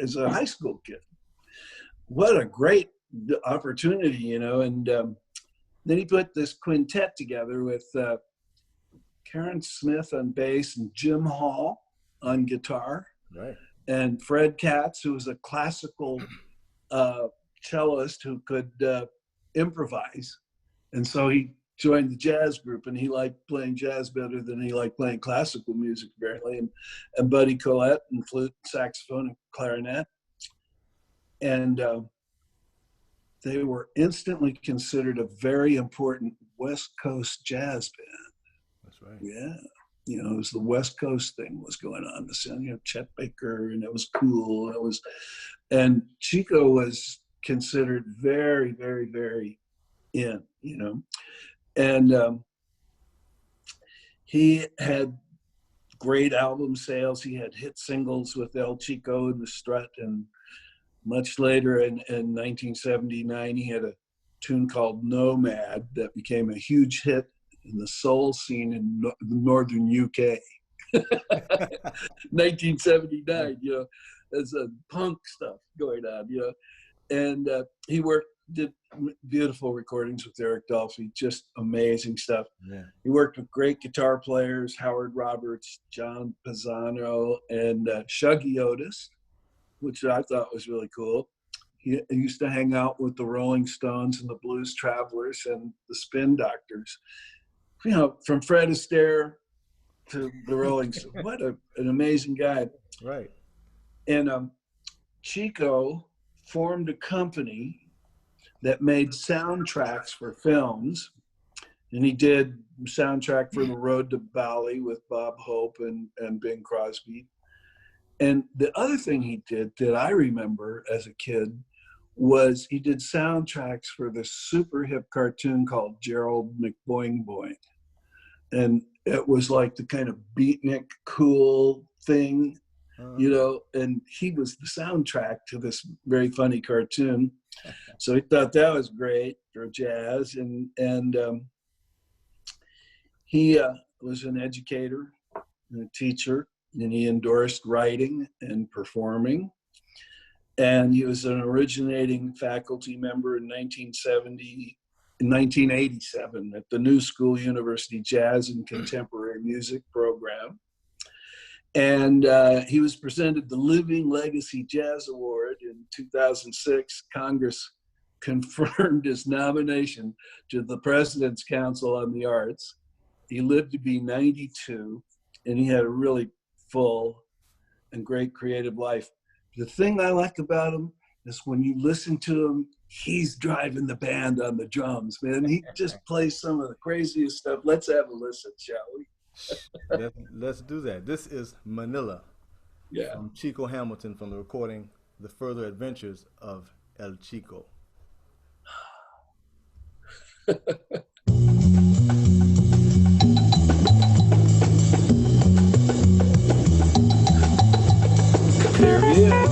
as a high school kid. What a great opportunity, you know. And then he put this quintet together with Karen Smith on bass and Jim Hall on guitar. Right. And Fred Katz, who was a classical cellist who could improvise. And so he joined the jazz group, and he liked playing jazz better than he liked playing classical music, apparently. And Buddy Collette and flute, saxophone, and clarinet. And they were instantly considered a very important West Coast jazz band. That's right. Yeah. You know, it was the West Coast thing was going on. The sound, you know, Chet Baker, and it was cool. And Chico was considered very, very, very in, you know. And he had great album sales. He had hit singles with El Chico and the Strut. And much later in 1979, he had a tune called Nomad that became a huge hit in the soul scene in the northern UK. 1979, you know, there's a punk stuff going on, you know. And he did beautiful recordings with Eric Dolphy, just amazing stuff. Yeah. He worked with great guitar players, Howard Roberts, John Pisano, and Shuggy Otis, which I thought was really cool. He used to hang out with the Rolling Stones and the Blues Travelers and the Spin Doctors. You know, from Fred Astaire to the Rolling Stones. What an amazing guy. Right. And Chico formed a company that made soundtracks for films. And he did soundtrack for The Road to Bali with Bob Hope and Bing Crosby. And the other thing he did that I remember as a kid was he did soundtracks for this super hip cartoon called Gerald McBoing Boing. And it was like the kind of beatnik cool thing, you know, and he was the soundtrack to this very funny cartoon. So he thought that was great for jazz. And he was an educator and a teacher, and he endorsed writing and performing. And he was an originating faculty member in 1987 at the New School University Jazz and Contemporary Music program. And he was presented the Living Legacy Jazz Award in 2006. Congress confirmed his nomination to the President's Council on the Arts. He lived to be 92, and he had a really full and great creative life. The thing I like about him is when you listen to him, he's driving the band on the drums, man. He just plays some of the craziest stuff. Let's have a listen, shall we? Let's do that. This is Manila. Yeah. From Chico Hamilton from the recording The Further Adventures of El Chico. There he is.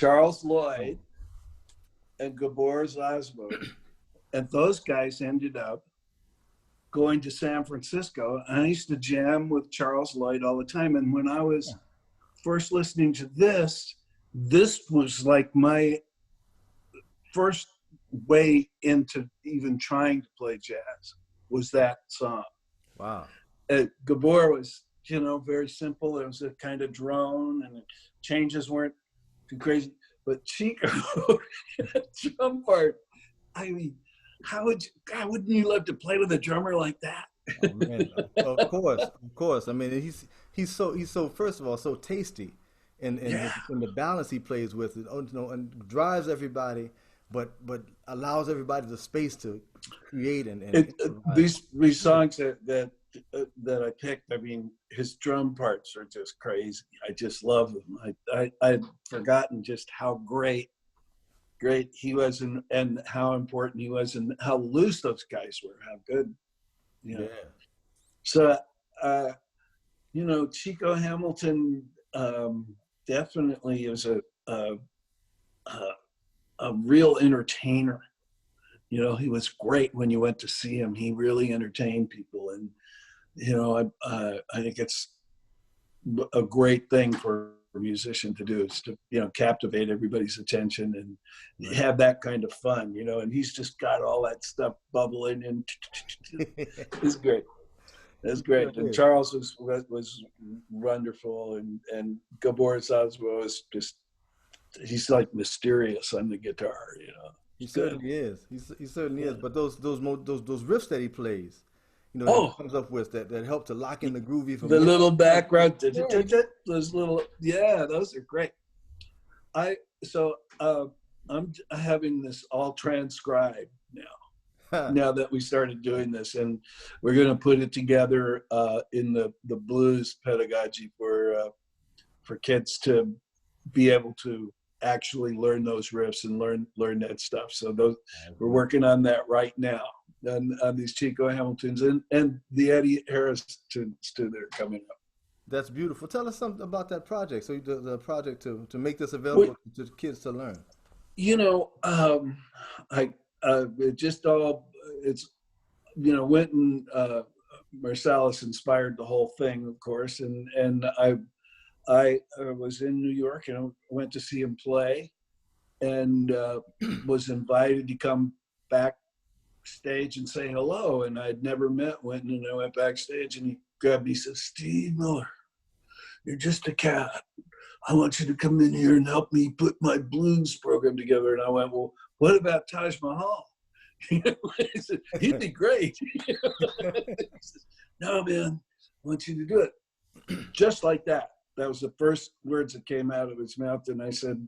Charles Oh, Lloyd, and Gabor Szabo. And those guys ended up going to San Francisco. And I used to jam with Charles Lloyd all the time. And when I was first listening to this was like my first way into even trying to play jazz, was that song. wow. Gabor was, very simple. It was a kind of drone, and the changes weren't too crazy. But Chico, drum part, I mean, God, wouldn't you love to play with a drummer like that? Oh man, of course, of course. I mean, he's so first of all so tasty, Yeah. and the balance he plays with, and drives everybody, but allows everybody the space to create and improvise. These songs that I picked, I mean, his drum parts are just crazy. I just love them. I'd forgotten just how great he was, and how important he was, and how loose those guys were, how good, you know. Yeah, So, Chico Hamilton definitely is a, a real entertainer. He was great when you went to see him. He really entertained people, and I think it's a great thing for a musician to do, is to captivate everybody's attention and right. have that kind of fun. And he's just got all that stuff bubbling, and it's great. That's He sure great. And is. Charles was wonderful, and Gabor Szabo was just, he's like mysterious on the guitar. He It's good. certainly is. He certainly is. Yeah. But those riffs that he plays, that he Oh, comes up with that help to lock in the groove even the more. little background, Yeah, those little, yeah, those are great. I so I'm having this all transcribed now. Now that we started doing this, and we're going to put it together in the blues pedagogy for kids to be able to actually learn those riffs and learn that stuff. So That's we're beautiful. working on that right now, on these Chico Hamiltons, and the Eddie Harris tunes too, that are coming up. That's beautiful. Tell us something about that project. So the project to make this We, available to the kids to learn. you know, I it just all it's went and Marsalis inspired the whole thing, of course, and I was in New York and I went to see him play, and was invited to come backstage and say hello. And I'd never met Wynton, and I went backstage, and he grabbed me and said, "Steve Miller, you're just a cat. I want you to come in here and help me put my blues program together." And I went, "Well, what about Taj Mahal?" He said, "He'd be great." He says, "No, man, I want you to do it." Just like that. That was the first words that came out of his mouth. And I said,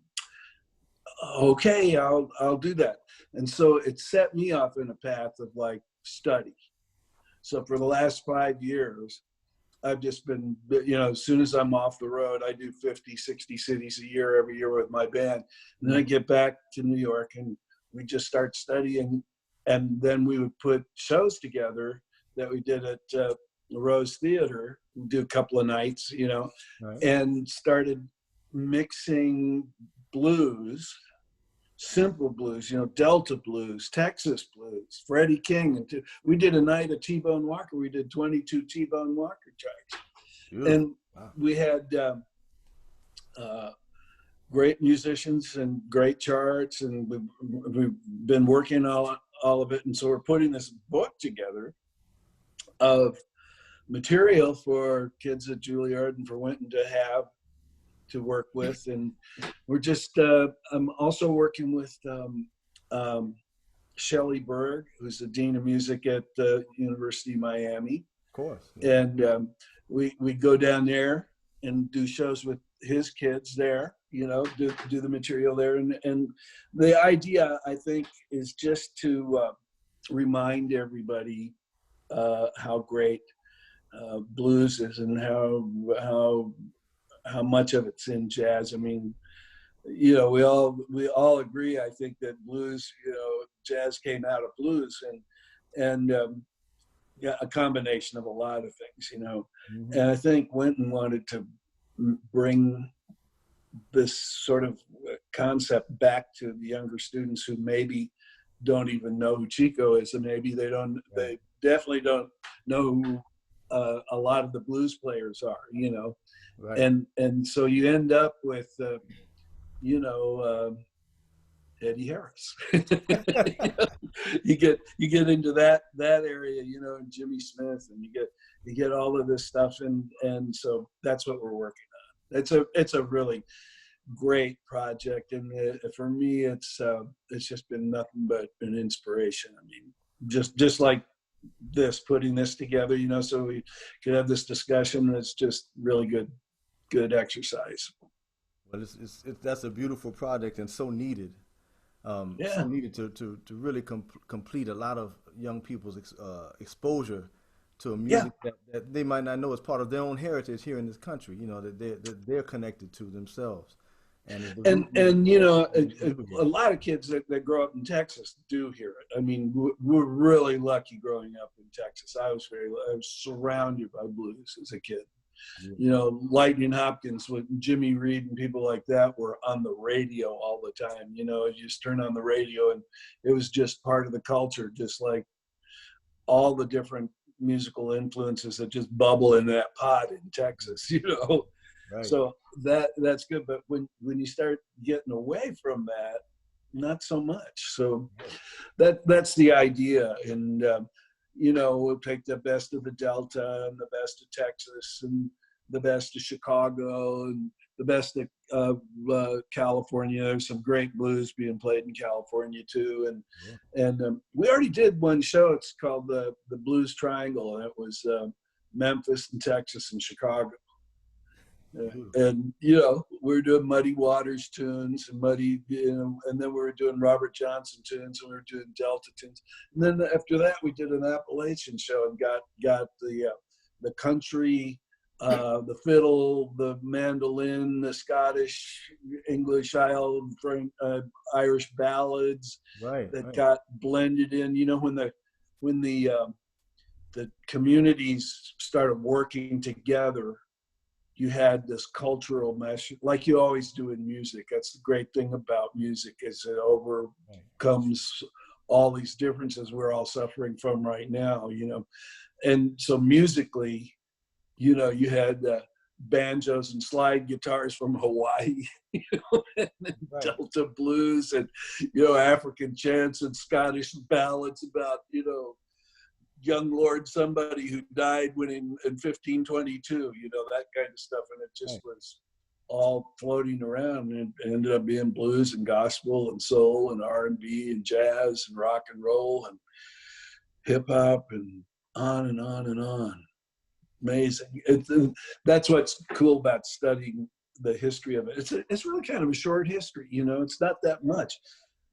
"Okay, I'll do that." And so it set me off in a path of like study. So for the last 5 years, I've just been, as soon as I'm off the road, I do 50, 60 cities a year, every year with my band. And then I get back to New York, and we just start studying. And then we would put shows together that we did at the Rose Theater. We do a couple of nights, Right. and started mixing blues, simple blues, Delta blues, Texas blues, Freddie King. And we did a night of T-Bone Walker. We did 22 T-Bone Walker tracks. Beautiful. And Wow. we had great musicians and great charts, and we've been working all of it. And so we're putting this book together of material for kids at Juilliard and for Wynton to have to work with. And we're just I'm also working with Shelley Berg, who's the dean of music at the University of Miami, Of course. Yeah. and we go down there and do shows with his kids there. Do the material there, and the idea, I think, is just to remind everybody how great blues is, and how much of it's in jazz. I mean, we all agree, I think, that blues, jazz came out of blues, and yeah, a combination of a lot of things. Hmm. And I think Wynton wanted to bring this sort of concept back to the younger students who maybe don't even know who Chico is, and maybe they definitely don't know who a lot of the blues players are, Right. and so you end up with you know Eddie Harris. you get into that area, and Jimmy Smith, and you get all of this stuff, and so that's what we're working on. It's a really great project, and for me, it's just been nothing but an inspiration. I mean, just like putting this together, so we could have this discussion. It's just really good exercise. Well, that's a beautiful project and so needed. So Yeah, needed to really complete a lot of young people's exposure to a yeah, music that they might not know is part of their own heritage here in this country. That they're connected to themselves, and the root music and they do a here. lot of kids that grow up in Texas do hear it. I mean, we're really lucky growing up in Texas. I was surrounded by blues as a kid. Lightning Hopkins with Jimmy Reed and people like that were on the radio all the time. You just turn on the radio and it was just part of the culture, just like all the different musical influences that just bubble in that pot in Texas. Right. So that's good. But when you start getting away from that, not so much. So that's the idea. And we'll take the best of the Delta and the best of Texas and the best of Chicago and the best of California. There's some great blues being played in California too, Yeah. and we already did one show. It's called the Blues Triangle, and it was Memphis and Texas and Chicago. Beautiful. And we were doing Muddy Waters tunes and and then we were doing Robert Johnson tunes, and we were doing Delta tunes. And then after that, we did an Appalachian show and got the country, the fiddle, the mandolin, the Scottish, English, Irish ballads Right. that Right. got blended in. When the communities started working together, you had this cultural mesh, like you always do in music. That's the great thing about music, is it Right. overcomes all these differences we're all suffering from right now. And so musically, you had banjos and slide guitars from Hawaii, and Right. Delta blues, and African chants and Scottish ballads about young lord somebody who died when in 1522, that kind of stuff. And it just Right. was all floating around, and it ended up being blues and gospel and soul and R&B and jazz and rock and roll and hip hop and on and on and on. Amazing. That's what's cool about studying the history of it. It's really kind of a short history. It's not that much.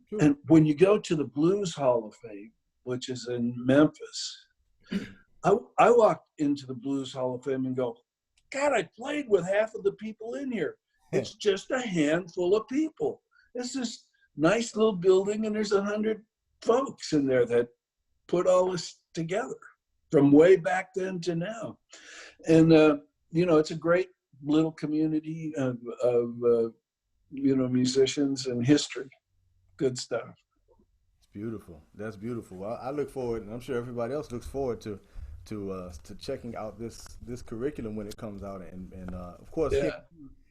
True. And when you go to the Blues Hall of Fame, which is in Memphis, I walked into the Blues Hall of Fame and go, God, I played with half of the people in here. It's just a handful of people. It's this nice little building, and there's 100 folks in there that put all this together from way back then to now. And, it's a great little community of musicians and history. Good stuff. It's beautiful. That's beautiful. I look forward, and I'm sure everybody else looks forward to checking out this curriculum when it comes out, and of course Yeah.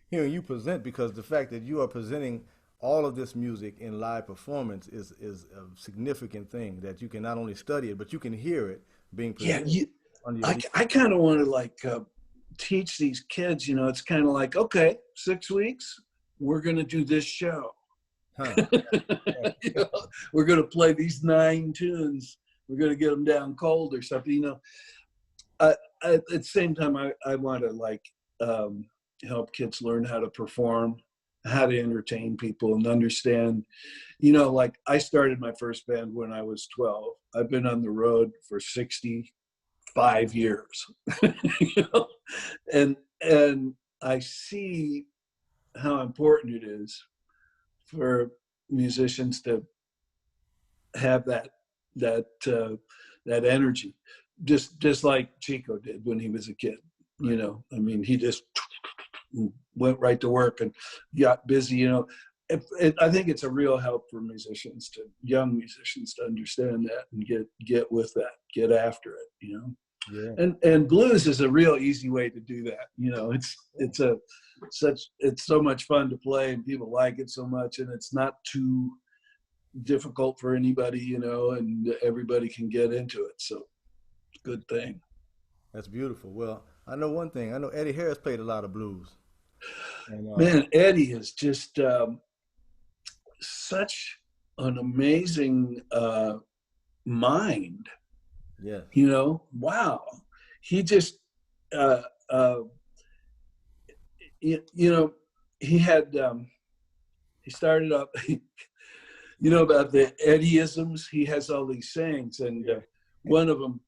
hearing you present, because the fact that you are presenting all of this music in live performance is a significant thing, that you can not only study it but you can hear it being Yeah. presented on your I kind of want to teach these kids, it's kind of like, okay, 6 weeks, we're going to do this show. huh. you know, we're going to play these 9 tunes. We're going to get them down cold or something. At the same time, I want to help kids learn how to perform, how to entertain people, and understand. I started my first band when I was 12. I've been on the road for 65 years, you know, and I see how important it is for musicians to have that energy, just like Chico did when he was a kid. I mean, he just and went right to work and got busy. You know, I think it's a real help for musicians, young musicians, to understand that and get with that, get after it. You know. Yeah. And blues is a real easy way to do that. You know, it's so much fun to play, and people like it so much, and it's not too difficult for anybody, you know, and everybody can get into it. So it's a good thing. That's beautiful. Well, I know one thing. I know Eddie Harris played a lot of blues. And Man, Eddie is just such an amazing mind. yeah. You know, wow. He just, uh, uh, you know, he had, he started up, you know, about the Eddieisms. He has all these sayings, and one of them,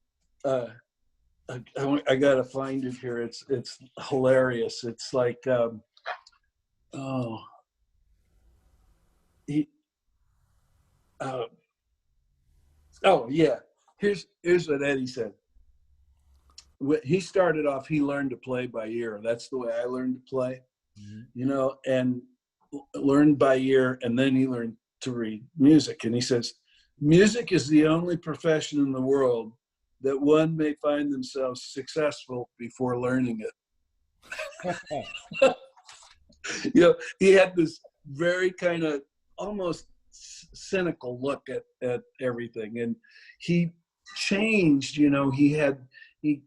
I gotta find it here. It's hilarious. It's like, oh, he, oh yeah. Here's what Eddie said. He started off, he learned to play by ear. That's the way I learned to play, you know, and learned by ear, and then he learned to read music. And he says, music is the only profession in the world that one may find themselves successful before learning it. You know, he had this very kind of almost cynical look at everything. And he changed, you know, he had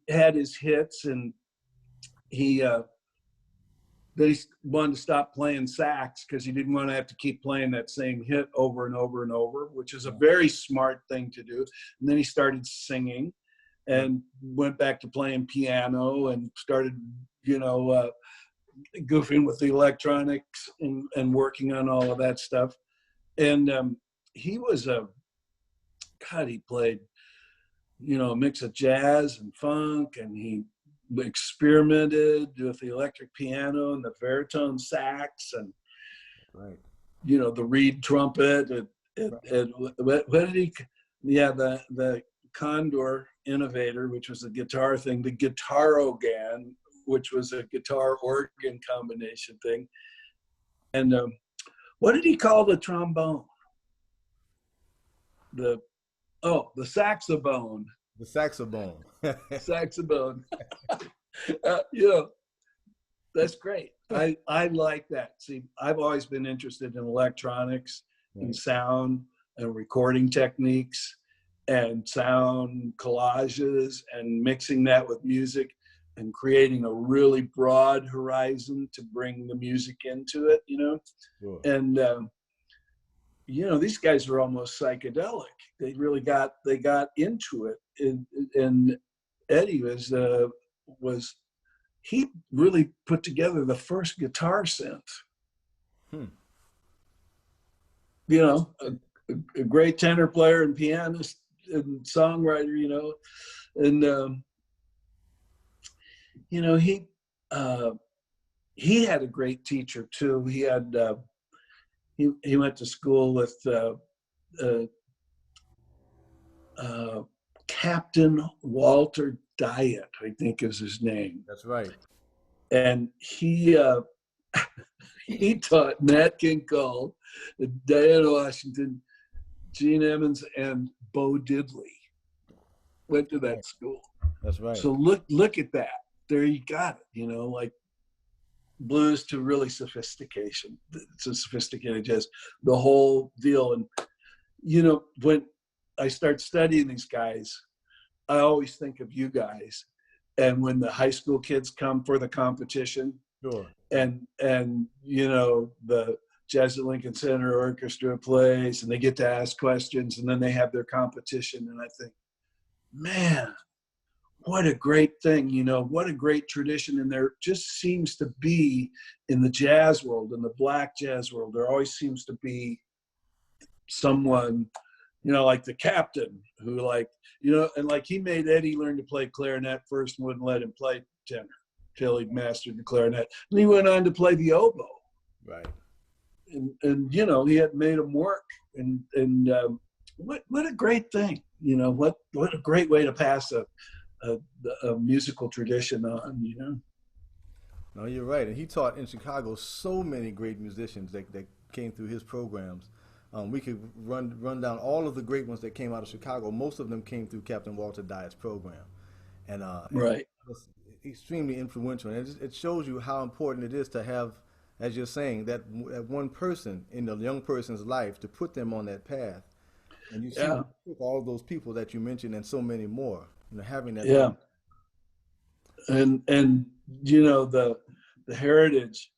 his hits, and he wanted to stop playing sax because he didn't want to have to keep playing that same hit over and over and over, which is a very smart thing to do. And then he started singing and went back to playing piano and started, you know, goofing with the electronics and working on all of that stuff. And he was he played, you know, a mix of jazz and funk, and he experimented with the electric piano and the baritone sax, and you know, the reed trumpet, and what did he? Yeah, the Condor Innovator, which was a guitar thing, the guitar organ, which was a guitar organ combination thing, and what did he call the trombone? The saxophone. The saxophone. Saxophone. You know, that's great. I like that. See, I've always been interested in electronics and sound and recording techniques and sound collages and mixing that with music and creating a really broad horizon to bring the music into it, you know. Sure. And you know, these guys are almost psychedelic. They really got into it, and Eddie was he really put together the first guitar synth. You know, a great tenor player and pianist and songwriter. You know, and you know, he had a great teacher too. He had he went to school with Captain Walter Diet, I think is his name. That's right. And he he taught Nat King Cole, Diana Washington, Gene Emmons, and Bo Diddley. Went to that school. That's right. So look at that. There you got it. You know, like blues to really sophistication. It's a sophisticated jazz, the whole deal. And you know, when I start studying these guys, I always think of you guys. And when the high school kids come for the competition, sure, and you know, the Jazz at Lincoln Center Orchestra plays, and they get to ask questions, and then they have their competition, and I think, man, what a great thing, you know, what a great tradition. And there just seems to be in the jazz world, in the black jazz world, there always seems to be someone, you know, like the captain who, like, you know, and like he made Eddie learn to play clarinet first and wouldn't let him play tenor till he'd mastered the clarinet. And he went on to play the oboe. Right. And you know, he had made him work. And what a great thing, you know, what a great way to pass a musical tradition on, you know. No, you're right. And he taught in Chicago so many great musicians that came through his programs. We could run down all of the great ones that came out of Chicago. Most of them came through Captain Walter Dye's program, and Right. was extremely influential. And it shows you how important it is to have, as you're saying, that one person in the young person's life to put them on that path. And you see Yeah. all of those people that you mentioned and so many more. Having that. Yeah. And you know, the heritage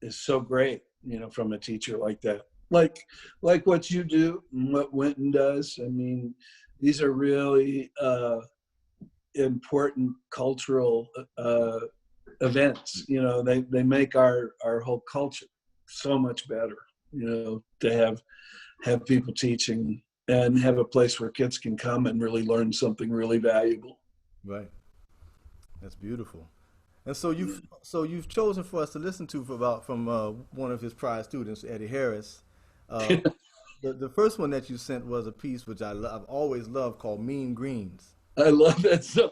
is so great, you know, from a teacher like that. Like what you do and what Winton does. I mean, these are really important cultural events. You know, they make our whole culture so much better, you know, to have people teaching and have a place where kids can come and really learn something really valuable. Right. That's beautiful. And so you've chosen for us to listen to from one of his prior students, Eddie Harris. Uh, the first one that you sent was a piece which I've always loved called Mean Greens. I love that song.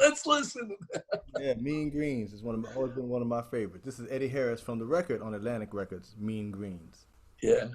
Let's listen to that. Yeah, Mean Greens is always been one of my favorites. This is Eddie Harris from the record on Atlantic Records, Mean Greens. Yeah.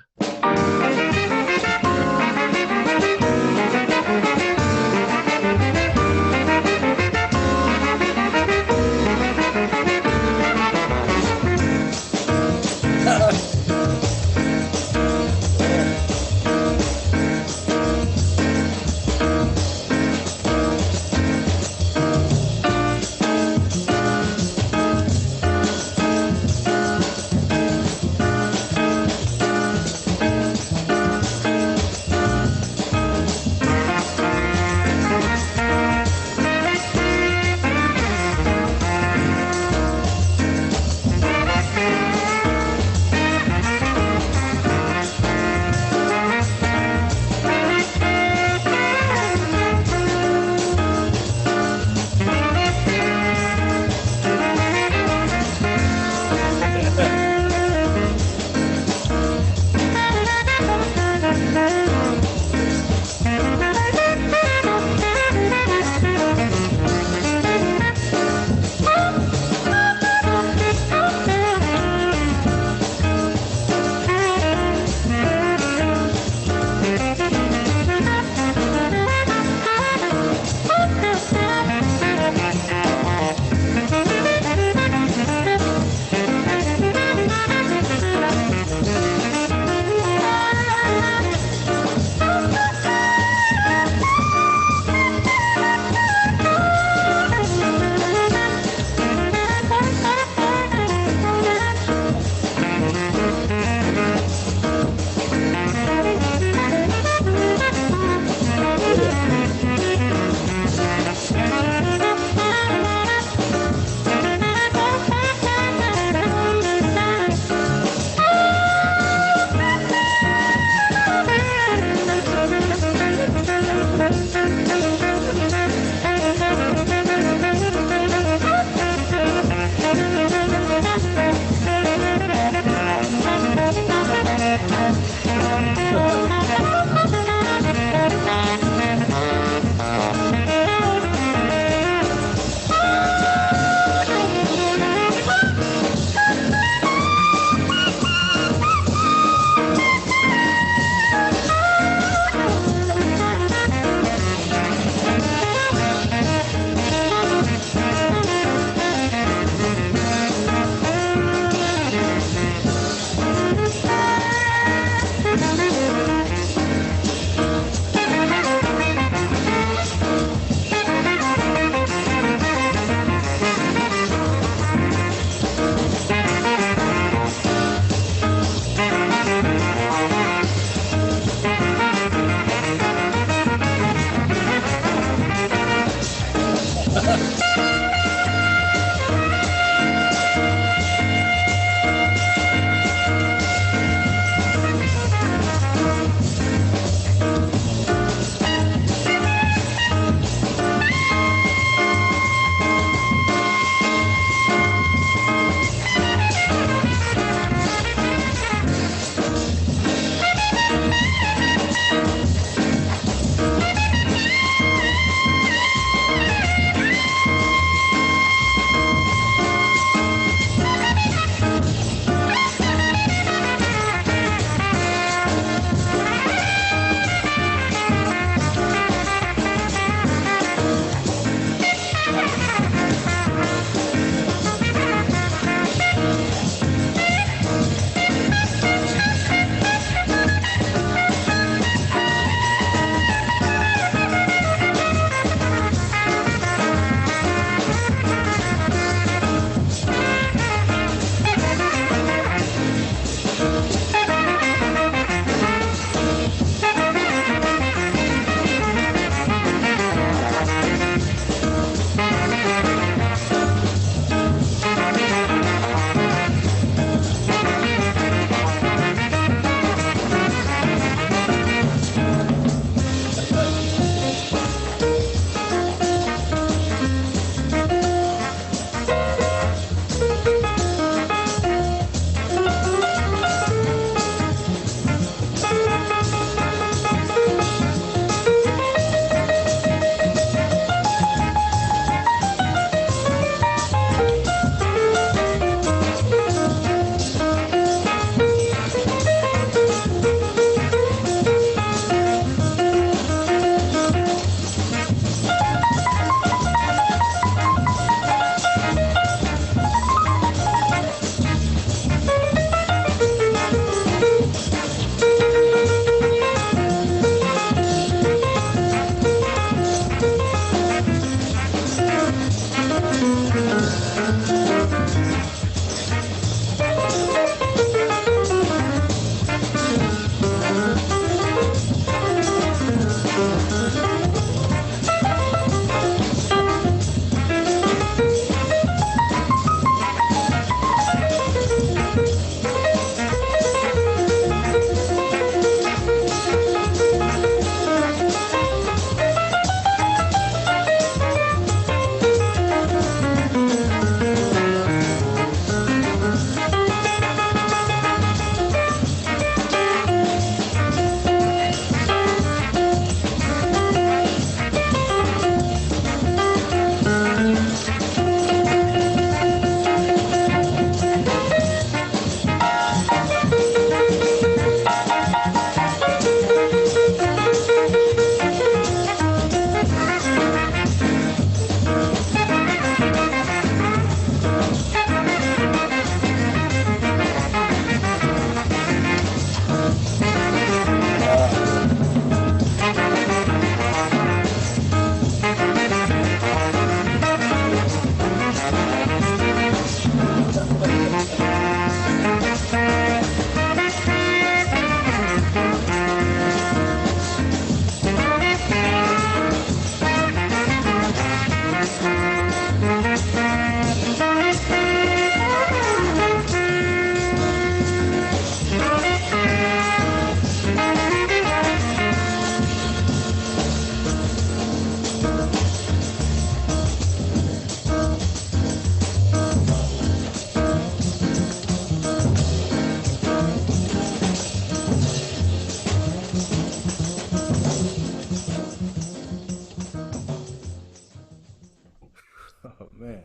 man.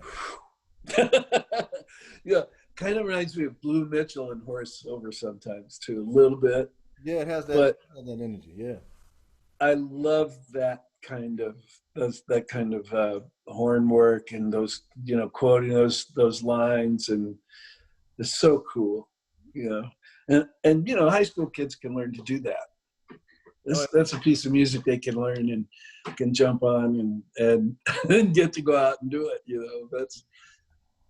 Yeah, kind of reminds me of Blue Mitchell and Horace Silver sometimes too, a little bit. Yeah, But has that energy. Yeah. I love that kind of horn work and those, quoting those lines, and it's so cool, you know. And high school kids can learn to do that. Oh, That's a piece of music they can learn and can jump on and and get to go out and do it. That's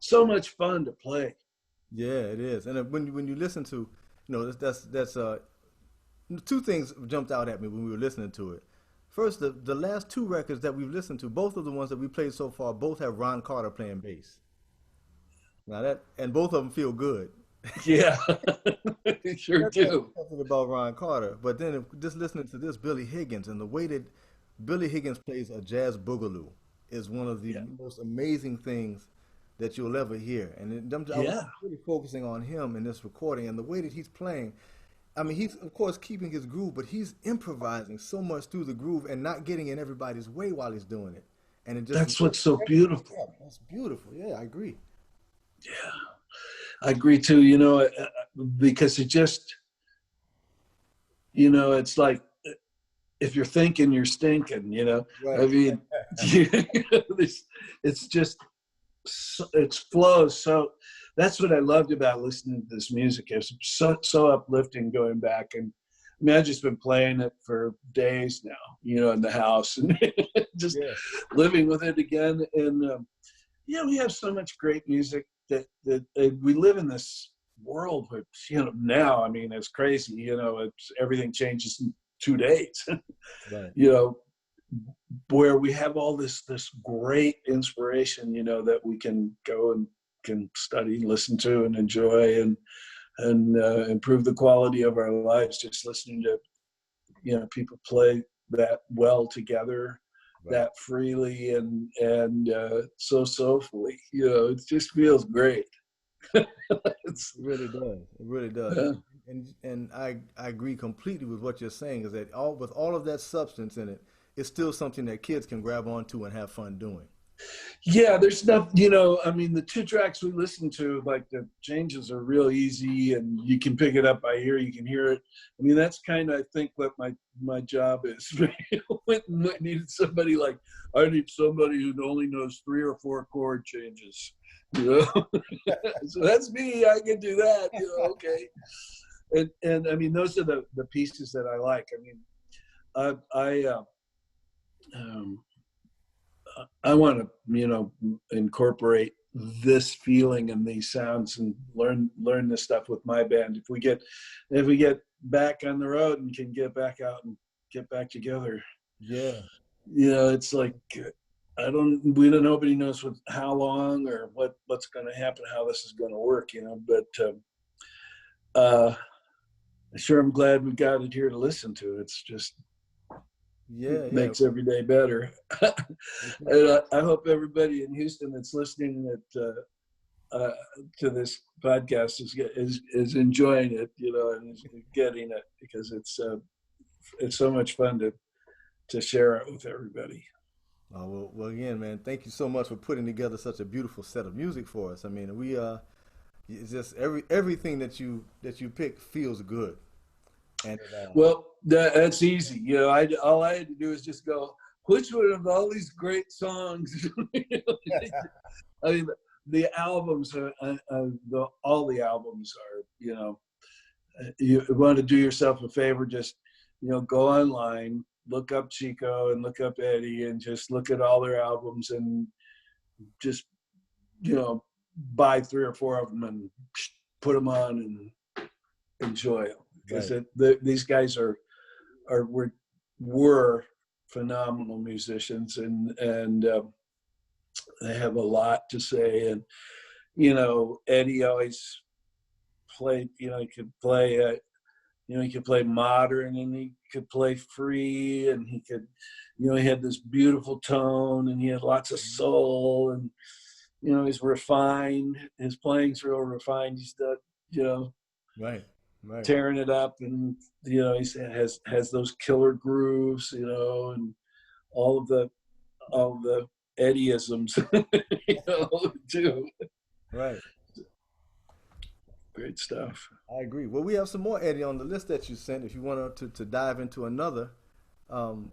so much fun to play. yeah, it is. And when you listen to, that's two things jumped out at me when we were listening to it. First, the last two records that we've listened to, both of the ones that we played so far, both have Ron Carter playing bass. Now that, and both of them feel good. Yeah, they sure That's saying do. something about Ron Carter. But then just listening to this Billy Higgins and the way that Billy Higgins plays a jazz boogaloo is one of the Yeah, most amazing things that you'll ever hear. And I was yeah, really focusing on him in this recording and the way that he's playing. I mean, he's of course keeping his groove, but he's improvising so much through the groove and not getting in everybody's way while he's doing it. And it just that's what's lifts so everything beautiful. up. That's beautiful. Yeah, I agree. Yeah, I agree too. Because it just, it's like if you're thinking, you're stinking. I Right. mean, it's just it flows. So that's what I loved about listening to this music. It's so uplifting going back. And I mean, I've just been playing it for days now, in the house, and just Yeah. living with it again. And we have so much great music that we live in this world which, now, I mean, it's crazy. It's everything changes in 2 days. Right. you know where we have all this great inspiration, that we can go and can study, listen to, and enjoy, and improve the quality of our lives just listening to people play that well together, Right. that freely, and so soulfully. It just feels great. it's It really does. It really does. uh, And I agree completely with what you're saying is that all with all of that substance in it, it's still something that kids can grab onto and have fun doing. Yeah, there's nothing, I mean, the two tracks we listened to, like the changes are real easy and you can pick it up by ear, you can hear it. I mean, that's kind of, I think, what my job is. When I needed somebody like, I need somebody who only knows 3 or 4 chord changes, you know? So that's me, I can do that, okay. And I mean, those are the pieces that I like. I mean, um, I want to, incorporate this feeling and these sounds and learn this stuff with my band. If we get back on the road and can get back out and get back together, Yeah. it's like nobody knows how long or what's going to happen, how this is going to work, but uh, sure, I'm glad we got it here to listen to. It's just Yeah, yeah. makes every day better. And I hope everybody in Houston that's listening to this podcast is enjoying it, and is getting it, because it's so much fun to share it with everybody. Well, again, man, thank you so much for putting together such a beautiful set of music for us. I mean, it's just everything that you pick feels good, and Well, that's easy. All I had to do is just go, which one of all these great songs? I mean, the albums all the albums are, you want to do yourself a favor, just, go online, look up Chico and look up Eddie, and just look at all their albums, and just, buy 3 or 4 of them and put them on and enjoy them, because right, these guys were phenomenal musicians, and they have a lot to say. And Eddie always played. He could play modern, and he could play free, and he could, he had this beautiful tone, and he had lots of soul, and he's refined. His playing's real refined. He's not, you know, right, right. tearing it up, and he has those killer grooves, and all of the Eddieisms, too. Right. Great stuff. I agree. Well, we have some more Eddie on the list that you sent. If you want to dive into another, um,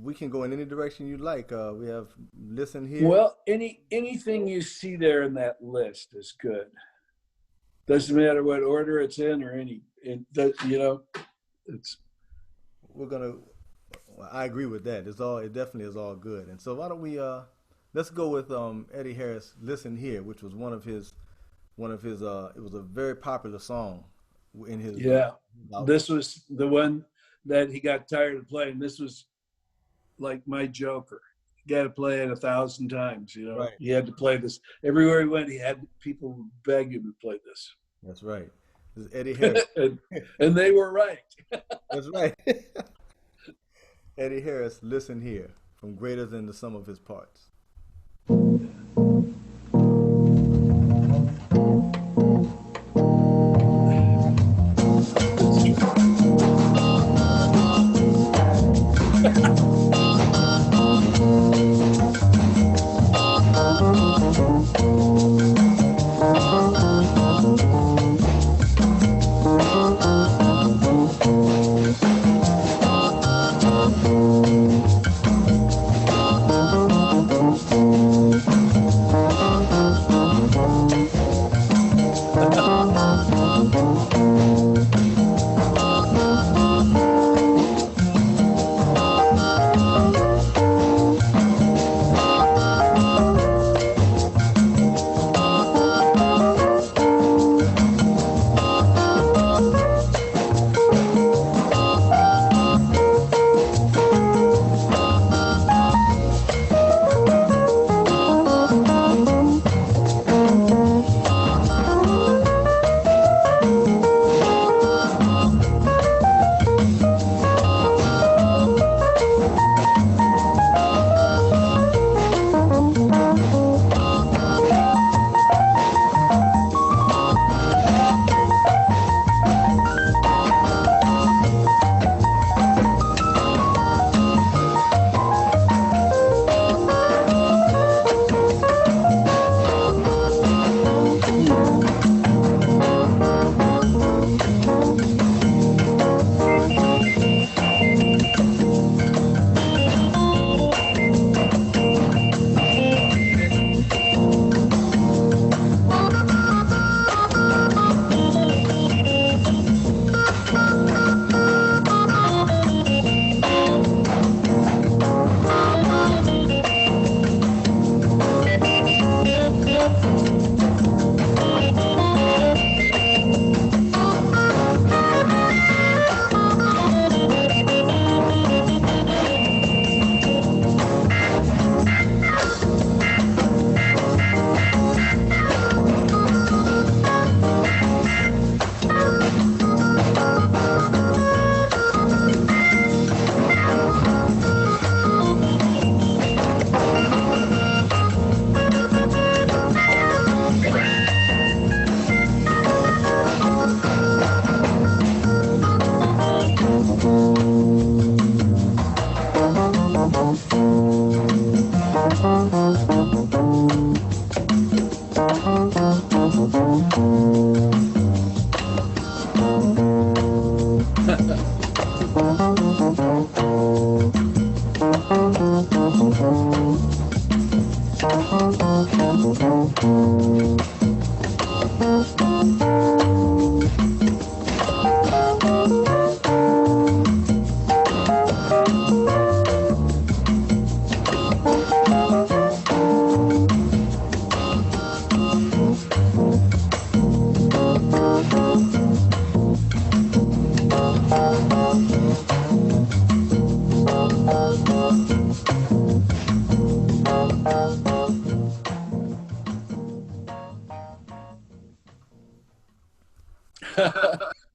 we can go in any direction you like. We have Listen Here. Well, anything you see there in that list is good. Doesn't matter what order it's in or it's. We're gonna. Well, I agree with that. It definitely is all good. And so why don't we let's go with Eddie Harris, "Listen Here," which was one of his it was a very popular song in his Yeah. album. This was the one that he got tired of playing. This was like my Joker. You got to play it 1,000 times. Right. He had to play this everywhere he went. He had people beg him to play this. That's right. This is Eddie Harris. and they were right. That's right. Eddie Harris, "Listen Here," from Greater Than the Sum of His Parts.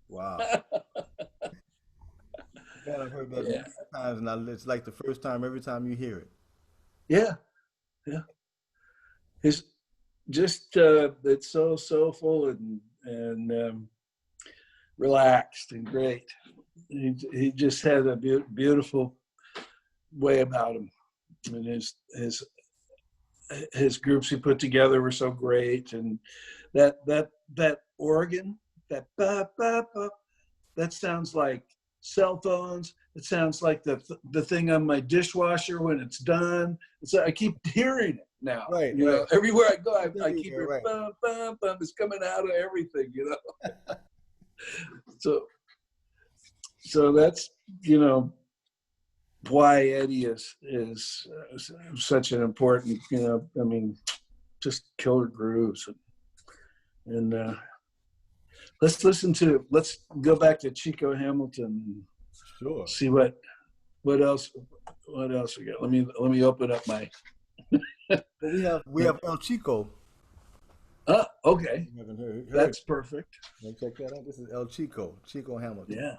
Wow. Man, I've heard that Yeah. many times, and it's like the first time every time you hear it. Yeah. Yeah. It's just it's so soulful and relaxed and great. He just had a beautiful way about him, and his his groups he put together were so great, and that organ, that ba, ba, ba, that sounds like cell phones. It sounds like the thing on my dishwasher when it's done. I keep hearing it now. Right, you right. know, everywhere I go, I keep hearing Right. bum, bum, bum. It's coming out of everything, you know. So that's, you know, why Eddie is such an important, you know, I mean, just killer grooves. And let's go back to Chico Hamilton and Sure. see what else we got. Let me open up my Well, we have El Chico. okay. You haven't heard. That's perfect. Check that out. This is El Chico, Chico Hamilton. Yeah.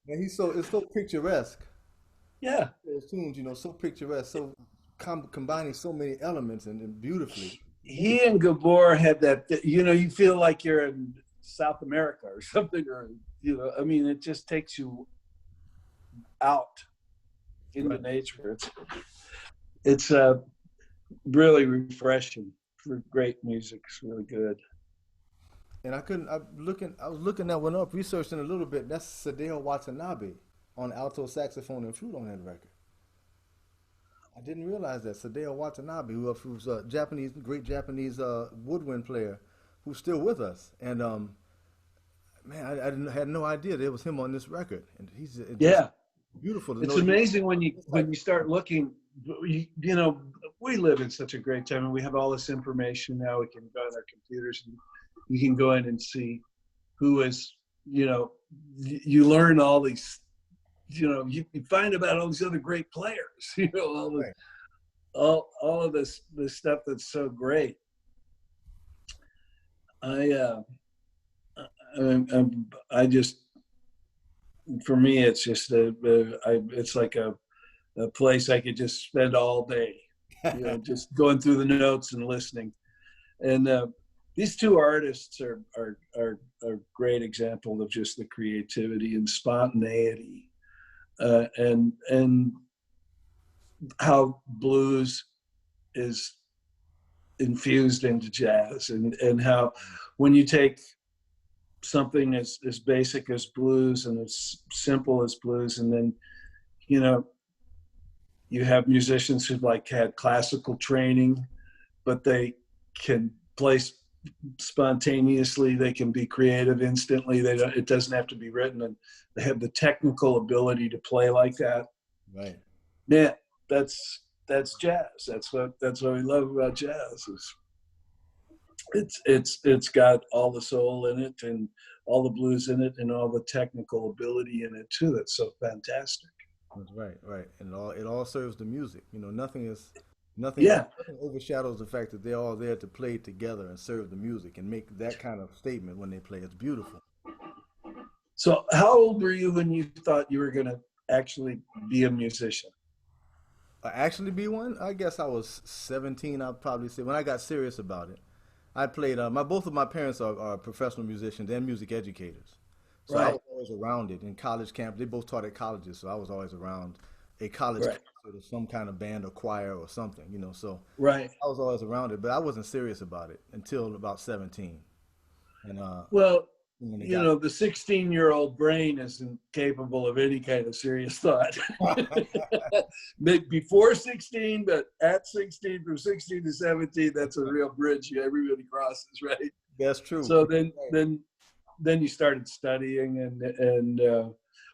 And it's so picturesque. Yeah. Those tunes, you know, so picturesque, so combining so many elements and beautifully. He and Gabor had that, you know, you feel like you're in South America or something, or, you know, I mean, it just takes you out into Right. nature. really refreshing for great music. It's really good. And I couldn't. I was looking that one up, researching a little bit. That's Sadeo Watanabe on alto saxophone and flute on that record. I didn't realize that Sadeo Watanabe, who's a Japanese, great Japanese woodwind player, who's still with us. And man, I didn't, had no idea that it was him on this record. And he's just Yeah, beautiful to it's know that he's amazing this when type you of start looking. You know, we live in such a great time, and we have all this information now. We can go on our computers, and you can go in and see who is. You know, you learn all these. You know, you find about all these other great players. You know, right. all of this stuff that's so great. I I just, for me, it's just it's like a place I could just spend all day, you know, just going through the notes and listening. And these two artists are great example of just the creativity and spontaneity, and how blues is infused into jazz, and how when you take something as basic as blues and as simple as blues, and then, you know, you have musicians who like had classical training, but they can play spontaneously, they can be creative instantly, they don't, it doesn't have to be written, and they have the technical ability to play like that. Right. Man, that's jazz. That's what we love about jazz. Is it's got all the soul in it, and all the blues in it, and all the technical ability in it too. That's so fantastic. That's right, right. And it all serves the music. You know, nothing Yeah. nothing overshadows the fact that they're all there to play together and serve the music and make that kind of statement when they play. It's beautiful. So how old were you when you thought you were going to actually be a musician? Actually be one? I guess I was 17, I'd probably say, when I got serious about it. I played, both of my parents are professional musicians and music educators. So I Right. was always around it in college camp. They both taught at colleges, so I was always around a college Right. concert or some kind of band or choir or something, you know. So Right. I was always around it, but I wasn't serious about it until about 17. And Well, when it you got know, the 16-year-old brain isn't capable of any kind of serious thought. Before 16, but at 16, from 16 to 17, that's a real bridge everybody crosses, right? that's true. So then you started studying, and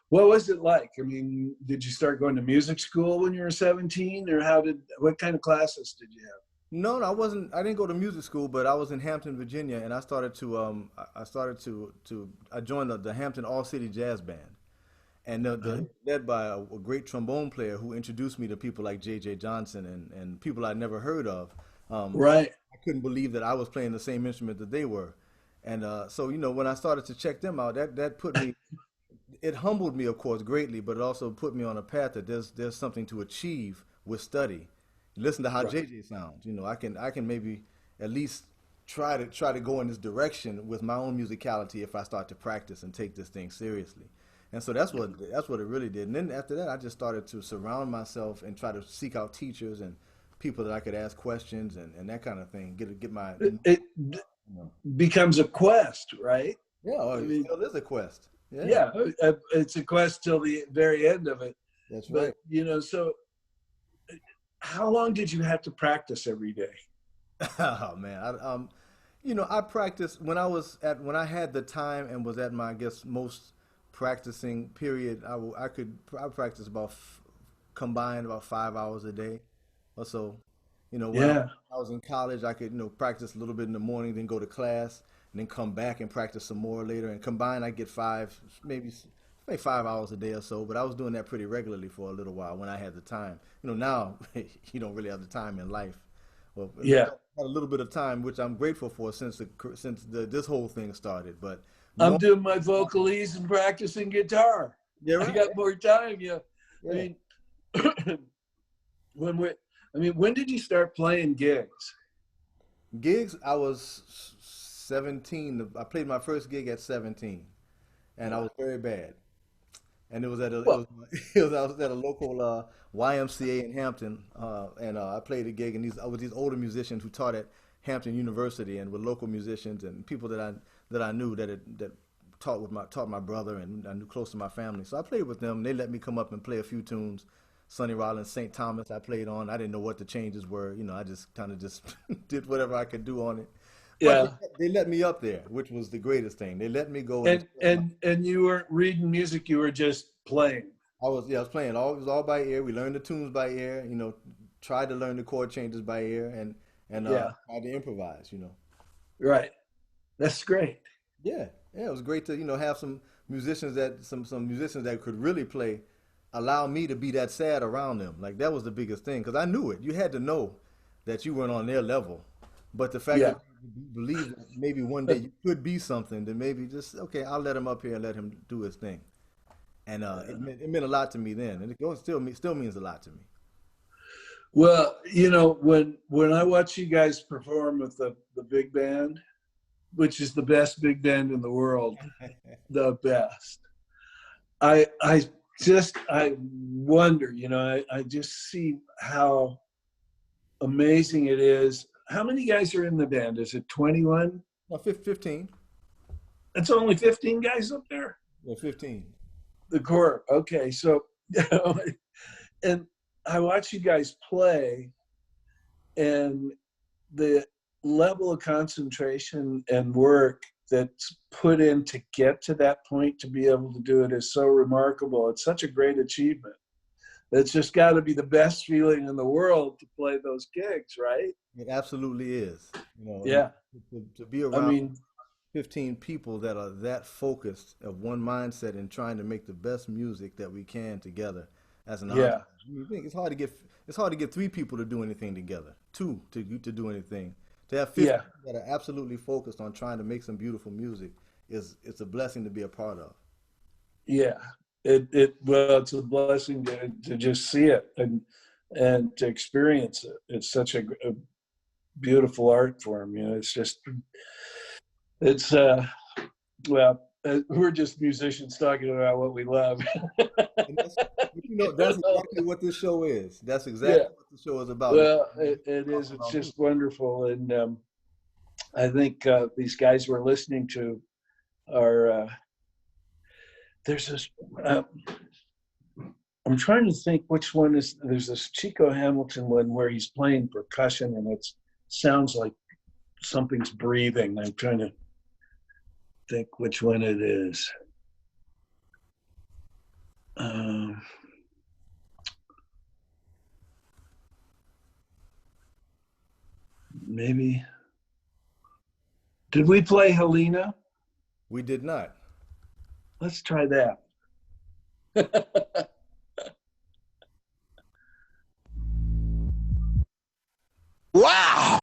what was it like? I mean, did you start going to music school when you were 17, or what kind of classes did you have? No, no, I wasn't. I didn't go to music school, but I was in Hampton, Virginia, and I started to. I started to. I joined the Hampton All City Jazz Band, and Uh-huh. led by a great trombone player who introduced me to people like J.J. Johnson and people I'd never heard of. Right. I couldn't believe that I was playing the same instrument that they were, and so you know when I started to check them out, that put me. It humbled me, of course, greatly, but it also put me on a path that there's something to achieve with study. Listen to how Right. JJ sounds. You know, I can maybe at least try to go in this direction with my own musicality if I start to practice and take this thing seriously. And so that's what it really did. And then after that, I just started to surround myself and try to seek out teachers and people that I could ask questions and that kind of thing. Get my It becomes a quest, right? yeah. Oh, I it mean, still is a quest. Yeah, yeah, it's a quest till the very end of it. that's But, right. you know, so how long did you have to practice every day? Oh man, you know, I practiced when I had the time and was at my I guess most practicing period. I practiced combined about 5 hours a day or so. You know, when Yeah. I was in college, I could practice a little bit in the morning, then go to class, and then come back and practice some more later. And combined, I get maybe 5 hours a day or so. But I was doing that pretty regularly for a little while when I had the time. You know, now you don't really have the time in life. Well, I Yeah. had a little bit of time, which I'm grateful for since this whole thing stared. But I'm no, doing my vocalies and practicing guitar. you're I right. got more time. Yeah. I Yeah. mean, when we, I mean, when did you start playing gigs? Gigs, I was 17. I played my first gig at 17, and I was very bad. and it was at a it Well, was, it was I was at a local YMCA in Hampton, and I played a gig, and these with these older musicians who taught at Hampton University, and with local musicians and people that I knew that taught my brother, and I knew close to my family. So I played with them. They let me come up and play a few tunes. Sonny Rollins, St. Thomas, I played on. I didn't know what the changes were. I just kind of just did whatever I could do on it. But yeah. they let me up there, which was the greatest thing. They let me go and And express my. and you weren't reading music, you were just playing. I was playing all it was all by ear. We learned the tunes by ear. Tried to learn the chord changes by ear, and Yeah, tried to improvise. right. That's great. Yeah, yeah, it was great to have some musicians that could really play, allow me to be that sad around them. Like that was the biggest thing because I knew it. You had to know that you weren't on their level, but the fact Yeah. that you believe that maybe one day you could be something, then maybe just okay, I'll let him up here and let him do his thing. And it meant a lot to me then, and still means a lot to me. Well, when I watch you guys perform with the big band, which is the best big band in the world, the best. I wonder, I just see how amazing it is. How many guys are in the band? Is it 21? No, 15. It's only 15 guys up there. Yeah, 15. The core. Okay, so and I watch you guys play, and the level of concentration and work that's put in to get to that point to be able to do it is so remarkable. It's such a great achievement. It's just got to be the best feeling in the world to play those gigs, right? It absolutely is. And Yeah. to be I around mean, 15 people that are that focused of one mindset and trying to make the best music that we can together as an entourage. yeah, You think it's hard to get three people to do anything together, two to do anything. To have 15 yeah, that are absolutely focused on trying to make some beautiful music is it's a blessing to be a part of. yeah. Well, it's a blessing to just see it and to experience it. It's such a beautiful art form. It's just, it's, we're just musicians talking about what we love. And that's exactly what this show is. That's exactly Yeah. what the show is about. It's Well, it is. talking It's about just music. wonderful. And I think these guys we're listening to are, there's this, uh, I'm trying to think which one there's this Chico Hamilton one where he's playing percussion and it sounds like something's breathing. I'm trying to think which one it is. Um, Maybe. Did we play Helena? We did not. Let's try that. Wow.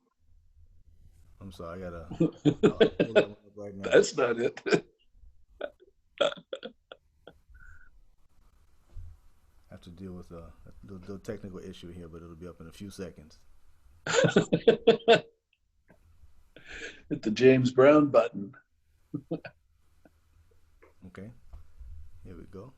I'm sorry, I'll pull that one up right now. That's not it. I have to deal with the technical issue here, but it'll be up in a few seconds. Hit the James Brown button. Okay, here we go.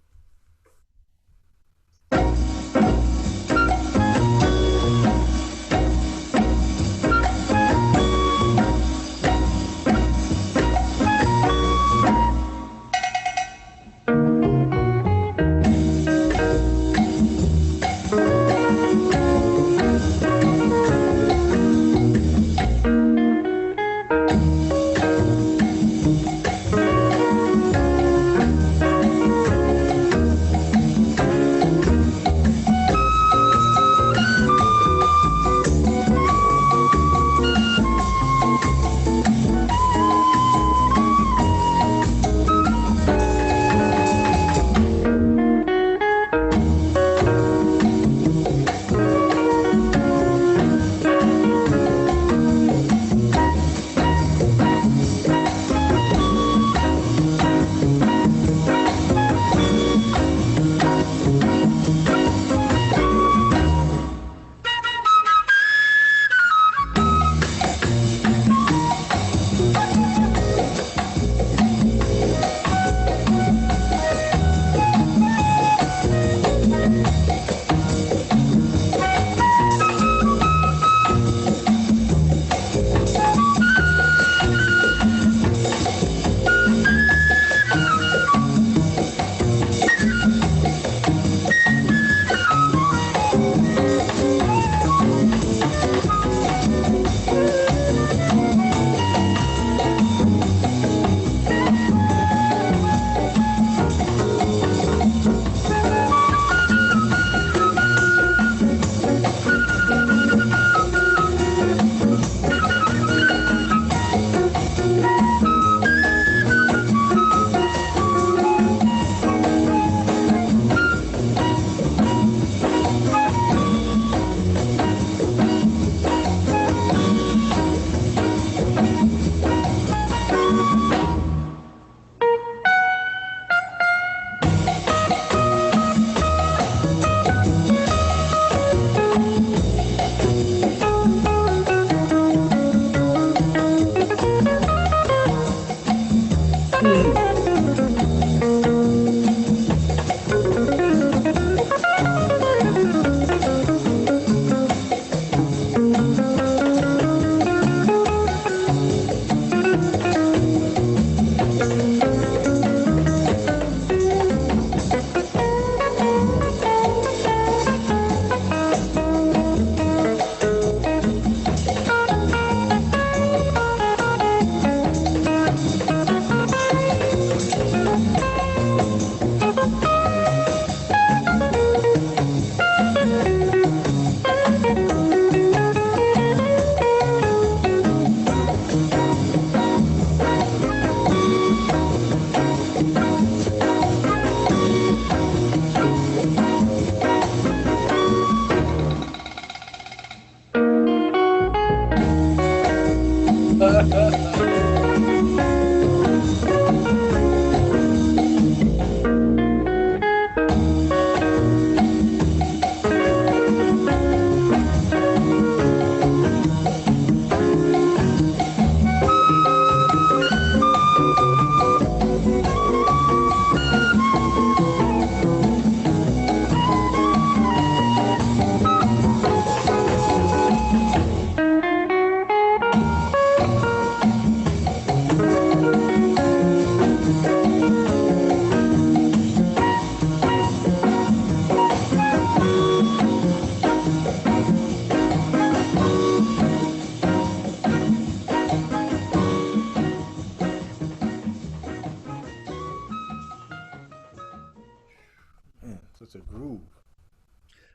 Man, such a groove.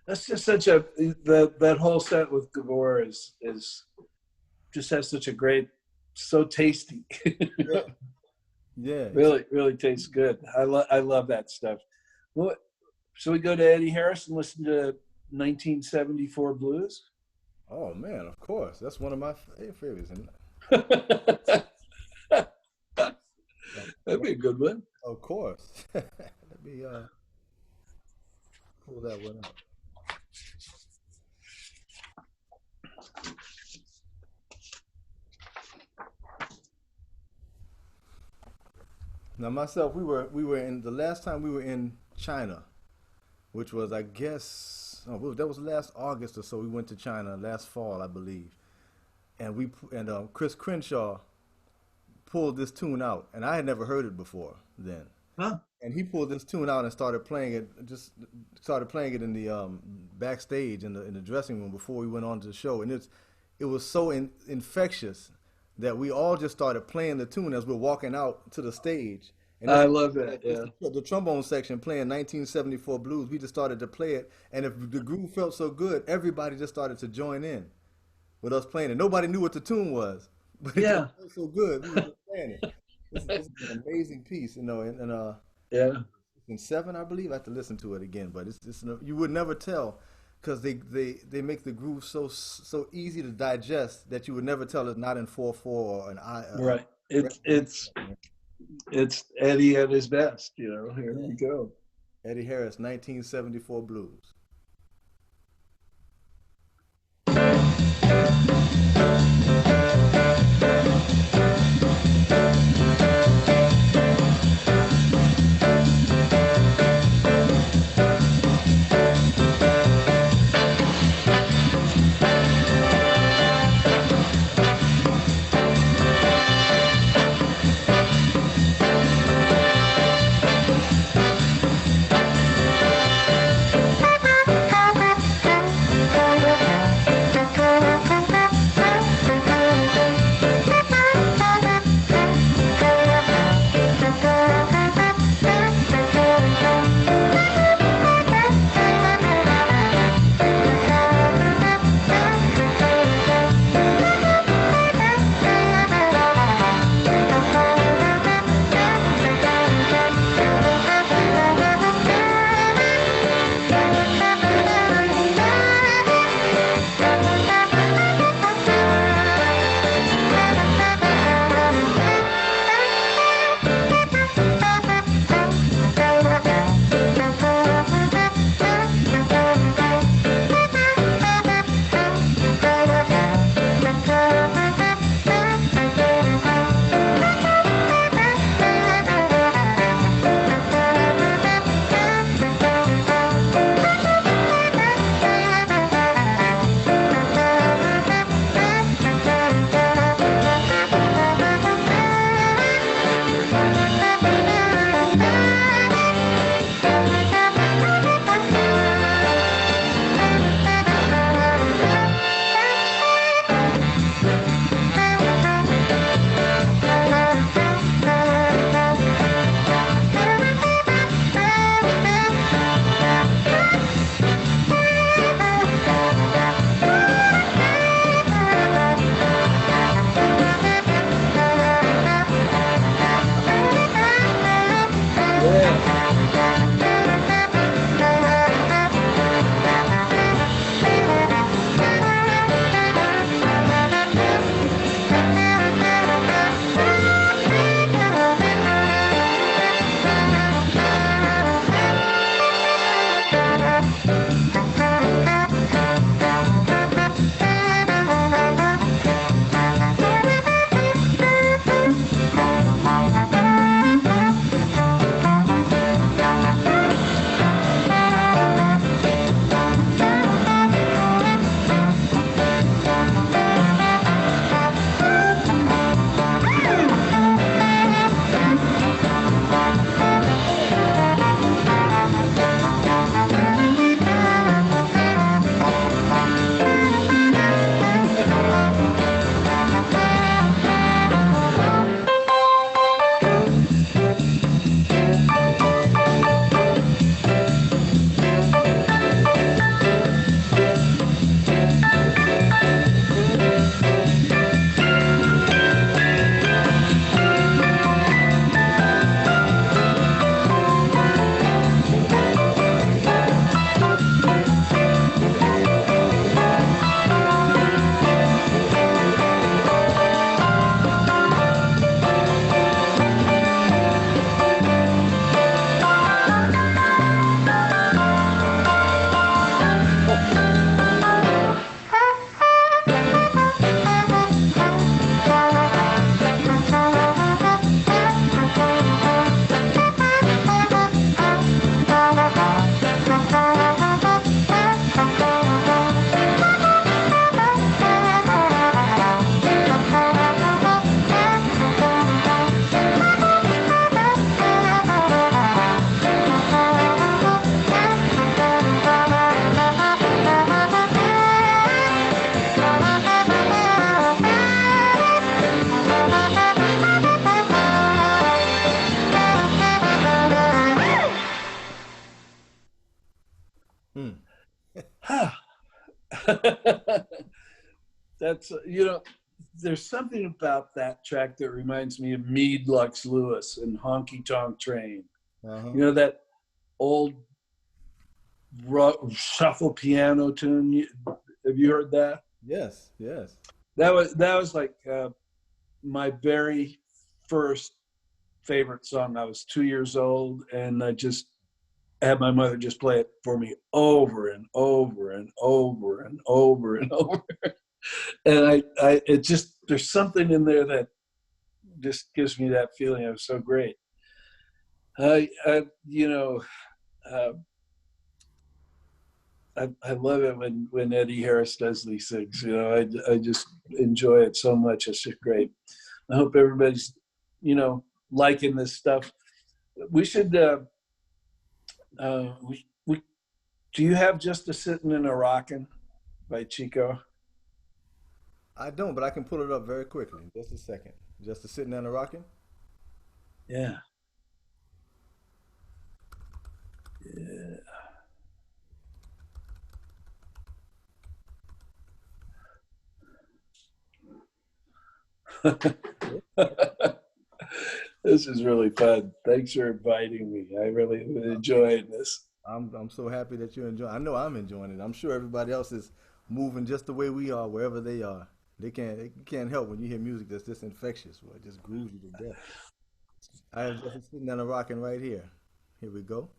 That's just such a that whole set with Gabor is just has such a great, so tasty. Yeah, yeah. Really, really tastes good. I love that stuff. Well, so we go to Eddie Harris and listen to 1974 blues. Oh man, of course. That's one of my favorites. And That'd be a good one. of course. Let me pull that one up. Now myself, we were in the last time we were in China, which was I guess that was last August or so. We went to China last fall, I believe, and Chris Crenshaw pulled this tune out, and I had never heard it before then. Huh? And he pulled this tune out and started playing it. Just started playing it in the backstage in the dressing room before we went on to the show, and it was so infectious that we all just started playing the tune as we're walking out to the stage. And I love that. it's Yeah. the trombone section playing 1974 blues. We just started to play it, and if the groove felt so good, everybody just started to join in with us playing it. Nobody knew what the tune was, but it Yeah. just felt so good. We were just playing it. This is an amazing piece, and Yeah. in seven, I believe. I have to listen to it again, but you would never tell because they make the groove so easy to digest that you would never tell it's not in 4/4 or an I. Right. It's Eddie at his best. Here Yeah. we go. Eddie Harris, 1974 blues. That's there's something about that track that reminds me of Meade Lux Lewis and Honky Tonk Train. Uh-huh. That old shuffle piano tune. Have you heard that? Yes, yes. That was like my very first favorite song. I was 2 years old, and I just had my mother just play it for me over and over and over and over and over. And it just, there's something in there that just gives me that feeling of so great. I love it when Eddie Harris does these things. I just enjoy it so much. It's just great. I hope everybody's, liking this stuff. We should, we do you have Just a Sittin' and a Rockin' by Chico? I don't, but I can pull it up very quickly. Just a second. Just a sitting down and rocking. Yeah. Yeah. This is really fun. Thanks for inviting me. I really enjoyed this. I'm so happy that you're enjoying. I know I'm enjoying it. I'm sure everybody else is moving just the way we are, wherever they are. They can't help when you hear music that's just infectious, or it just grooves you to death. I have just sitting down and rocking right here. Here we go.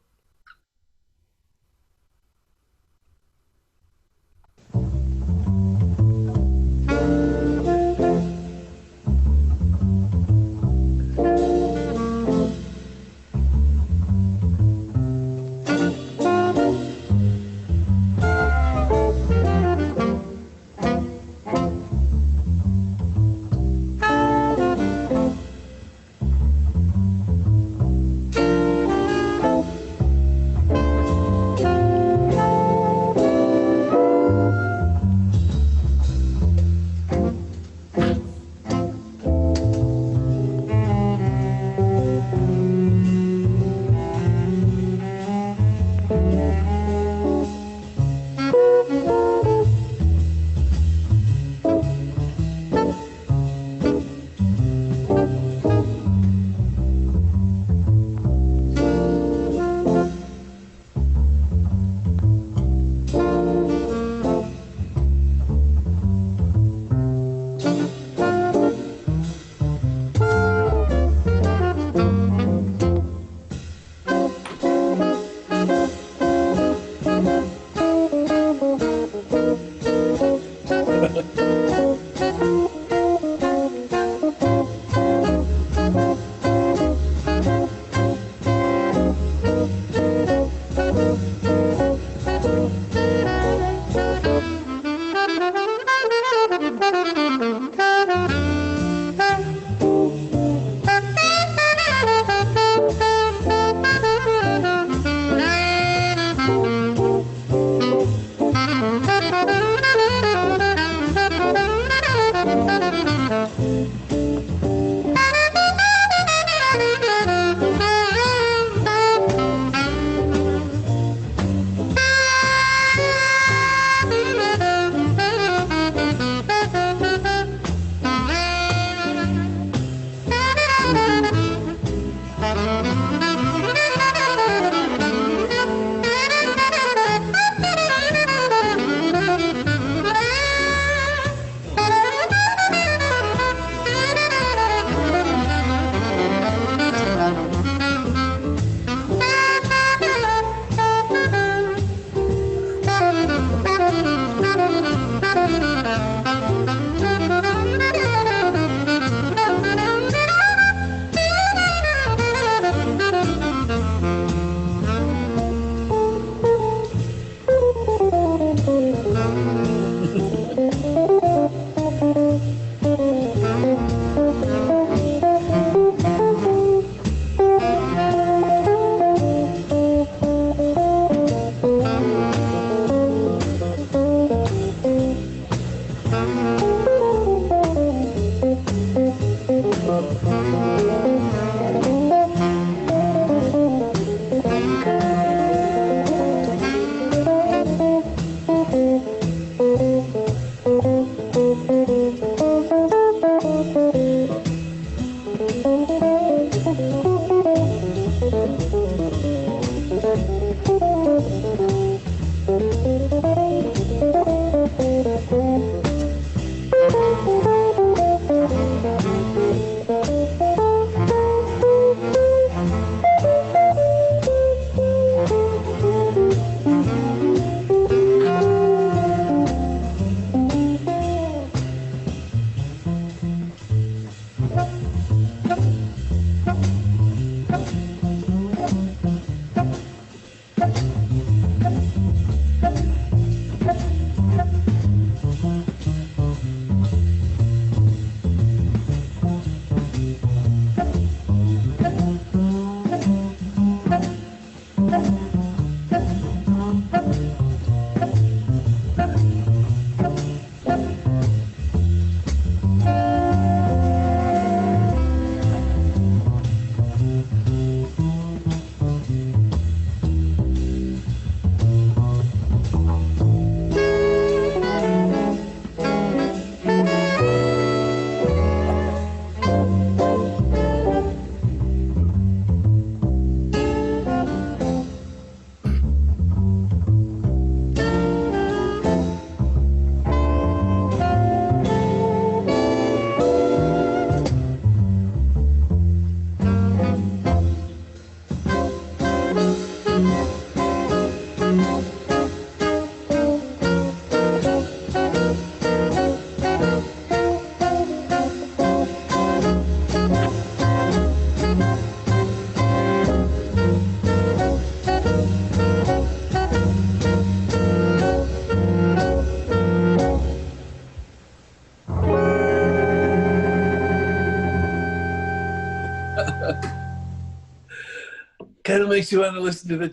kind of makes you want to listen to the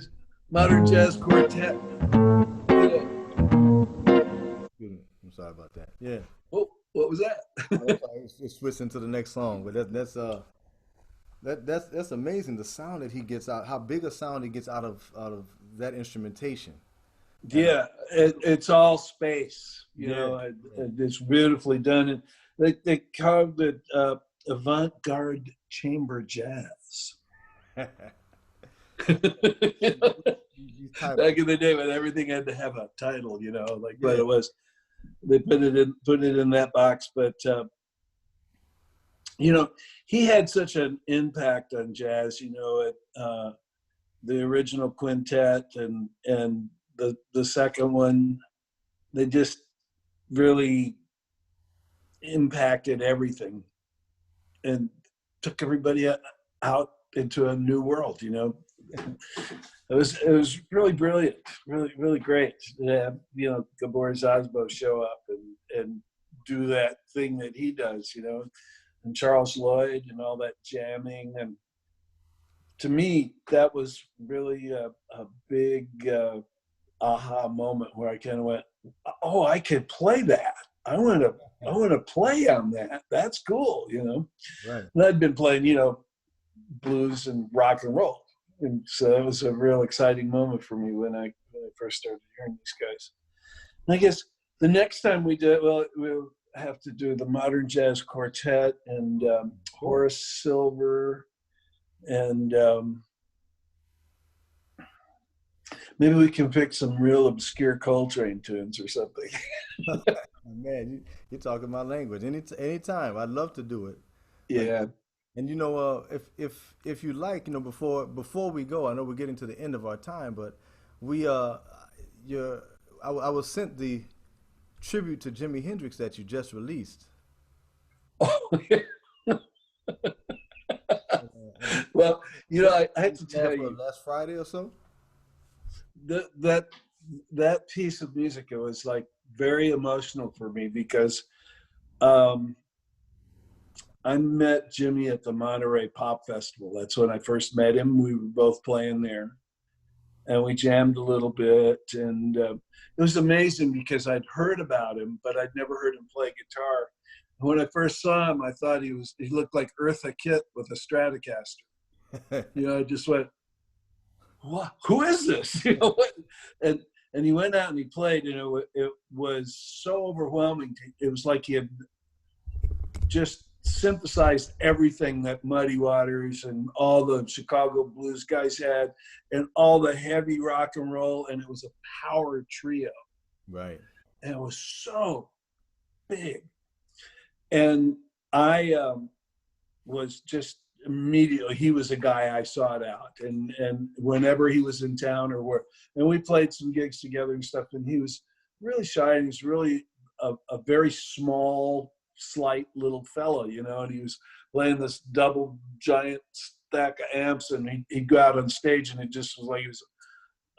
modern jazz quartet. I'm sorry about that. Yeah. Oh, what was that? Oh, I'm sorry. It's switching to the next song, but that's amazing. The sound that he gets out, how big a sound he gets out of that instrumentation. And Yeah, it's all space, yeah, it's beautifully done. And they called it avant-garde chamber jazz. yeah. These type Back in the day when everything had to have a title, like what yeah. it was. They put it in that box. But he had such an impact on jazz, at the original quintet and the second one. They just really impacted everything and took everybody out into a new world. It was really brilliant, really really great to have Gabor Zazbo show up and do that thing that he does, and Charles Lloyd and all that jamming. And to me that was really a big aha moment where I kind of went, oh, I could play that. I want to play on that. That's cool, Right. And I'd been playing, blues and rock and roll, and so it was a real exciting moment for me when I first started hearing these guys. And I guess the next time we do it, well, we'll have to do the Modern Jazz Quartet and Sure. Horace Silver, and maybe we can pick some real obscure Coltrane tunes or something. Man, you're talking my language. Anytime, I'd love to do it. And Yeah. if you like, before we go, I know we're getting to the end of our time, but we your I was sent the tribute to Jimi Hendrix that you just released. Oh, yeah. And Well, just I have to released tell last you last Friday or so. that piece of music, it was like very emotional for me because um, I met Jimmy at the Monterey Pop Festival. That's when I first met him. We were both playing there, and we jammed a little bit, and it was amazing because I'd heard about him, but I'd never heard him play guitar. And when I first saw him, I thought he looked like Eartha Kitt with a Stratocaster. I just went, what? Who is this? What? And and he went out and he played, and it was so overwhelming. It was like he had just synthesized everything that Muddy Waters and all the Chicago blues guys had, and all the heavy rock and roll, and it was a power trio, Right. and it was so big. And I was just immediately, he was a guy I sought out, and whenever he was in town and we played some gigs together and stuff, and he was really shy, and he's really a very small, slight little fellow, and he was playing this double giant stack of amps, and he'd go out on stage and it just was like he was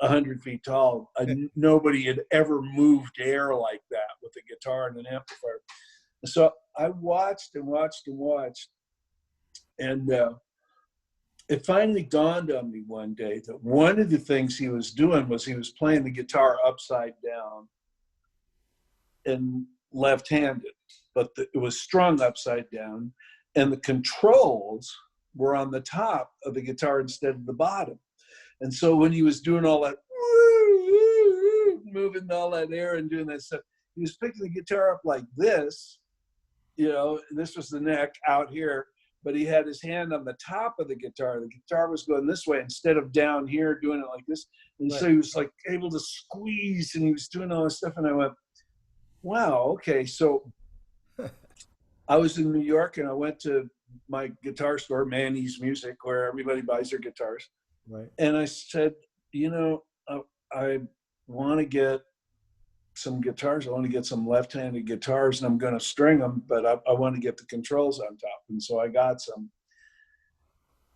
100 feet tall. Nobody had ever moved air like that with a guitar and an amplifier. So I watched and watched and watched, and it finally dawned on me one day that one of the things he was doing was he was playing the guitar upside down and left-handed, but it was strung upside down, and the controls were on the top of the guitar instead of the bottom. And so when he was doing all that, moving all that air and doing that stuff, he was picking the guitar up like this, this was the neck out here, but he had his hand on the top of the guitar. The guitar was going this way instead of down here doing it like this. And Right. so he was like able to squeeze, and he was doing all this stuff. And I went, wow, okay. So I was in New York, and I went to my guitar store, Manny's Music, where everybody buys their guitars. Right. And I said, I want to get some guitars. I want to get some left-handed guitars, and I'm going to string them, but I want to get the controls on top. And so I got some.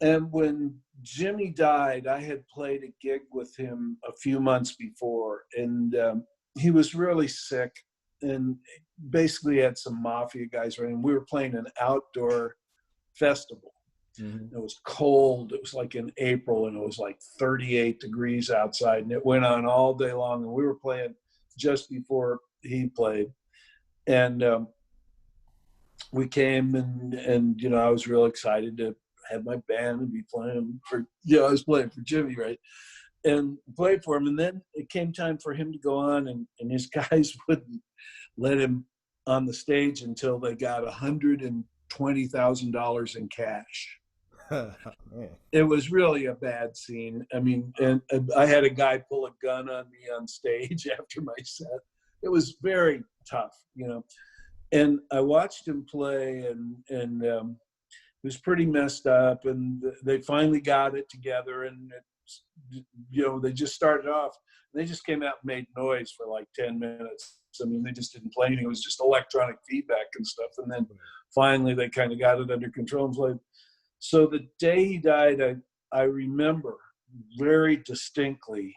And when Jimmy died, I had played a gig with him a few months before, and he was really sick, and basically had some mafia guys running. We were playing an outdoor festival, Mm-hmm. It was cold. It was like in April, and it was like 38 degrees outside, and it went on all day long. And we were playing just before he played, and we came, and you know, I was real excited to have my band and be playing for, you know, I was playing for Jimi, right? And played for him. And then it came time for him to go on, and his guys wouldn't let him on the stage until they got $120,000 in cash. It was really a bad scene. I mean, and I had a guy pull a gun on me on stage after my set. It was very tough, you know. And I watched him play, and it was pretty messed up. And they finally got it together, and you know, they just started off. They just came out and made noise for like 10 minutes. I mean, they just didn't play anything. It was just electronic feedback and stuff. And then finally, they kind of got it under control and played. So the day he died, I remember very distinctly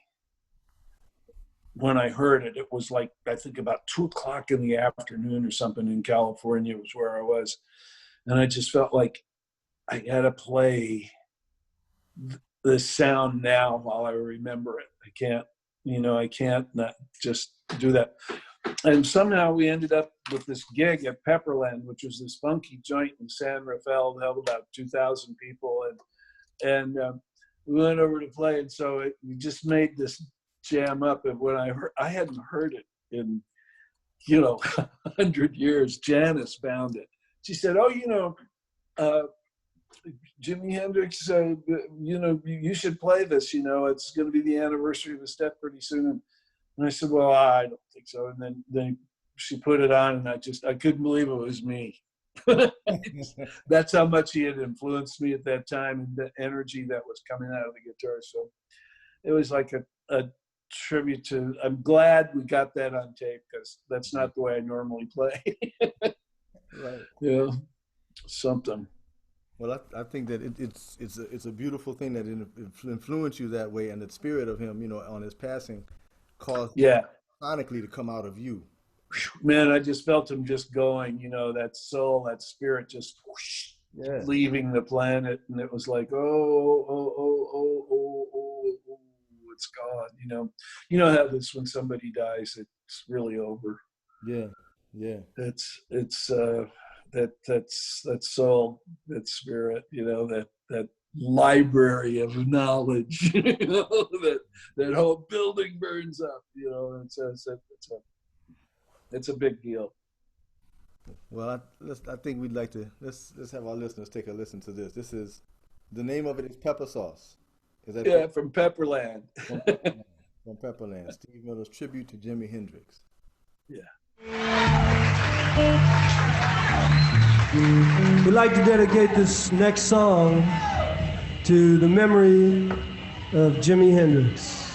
when I heard it. It was like, I think about 2:00 in the afternoon or something in California was where I was. And I just felt like I had to play this sound now while I remember it. I can't, you know, I can't not just do that. And somehow we ended up with this gig at Pepperland, which was this funky joint in San Rafael, held about 2,000 people. And we went over to play. And so we just made this jam up. And when I hadn't heard it in, you know, 100 years. Janice found it. She said, oh, you know, Jimi Hendrix, you know, you should play this, you know, it's going to be the anniversary of his death pretty soon. And I said, well, I don't think so. And then she put it on, and I couldn't believe it was me. That's how much he had influenced me at that time, and the energy that was coming out of the guitar. So it was like a tribute to, I'm glad we got that on tape, because that's not the way I normally play. Right. Yeah, something. Well, I think that it's a beautiful thing that it influenced you that way, and the spirit of him, you know, on his passing, caused sonically to come out of you. Man, I just felt him just going, you know, that soul, that spirit just whoosh, leaving the planet, and it was like, it's gone. You know how this when somebody dies, it's really over. Yeah, yeah. It's that soul, that spirit, you know, that library of knowledge, you know, that whole building burns up, you know. It's a big deal. Well, I think we'd like to let's have our listeners take a listen to this. This is the name of it is Pepper Sauce. Is that from Pepperland? From Pepperland. Steve Miller's tribute to Jimi Hendrix. Yeah. We'd like to dedicate this next song to the memory of Jimi Hendrix.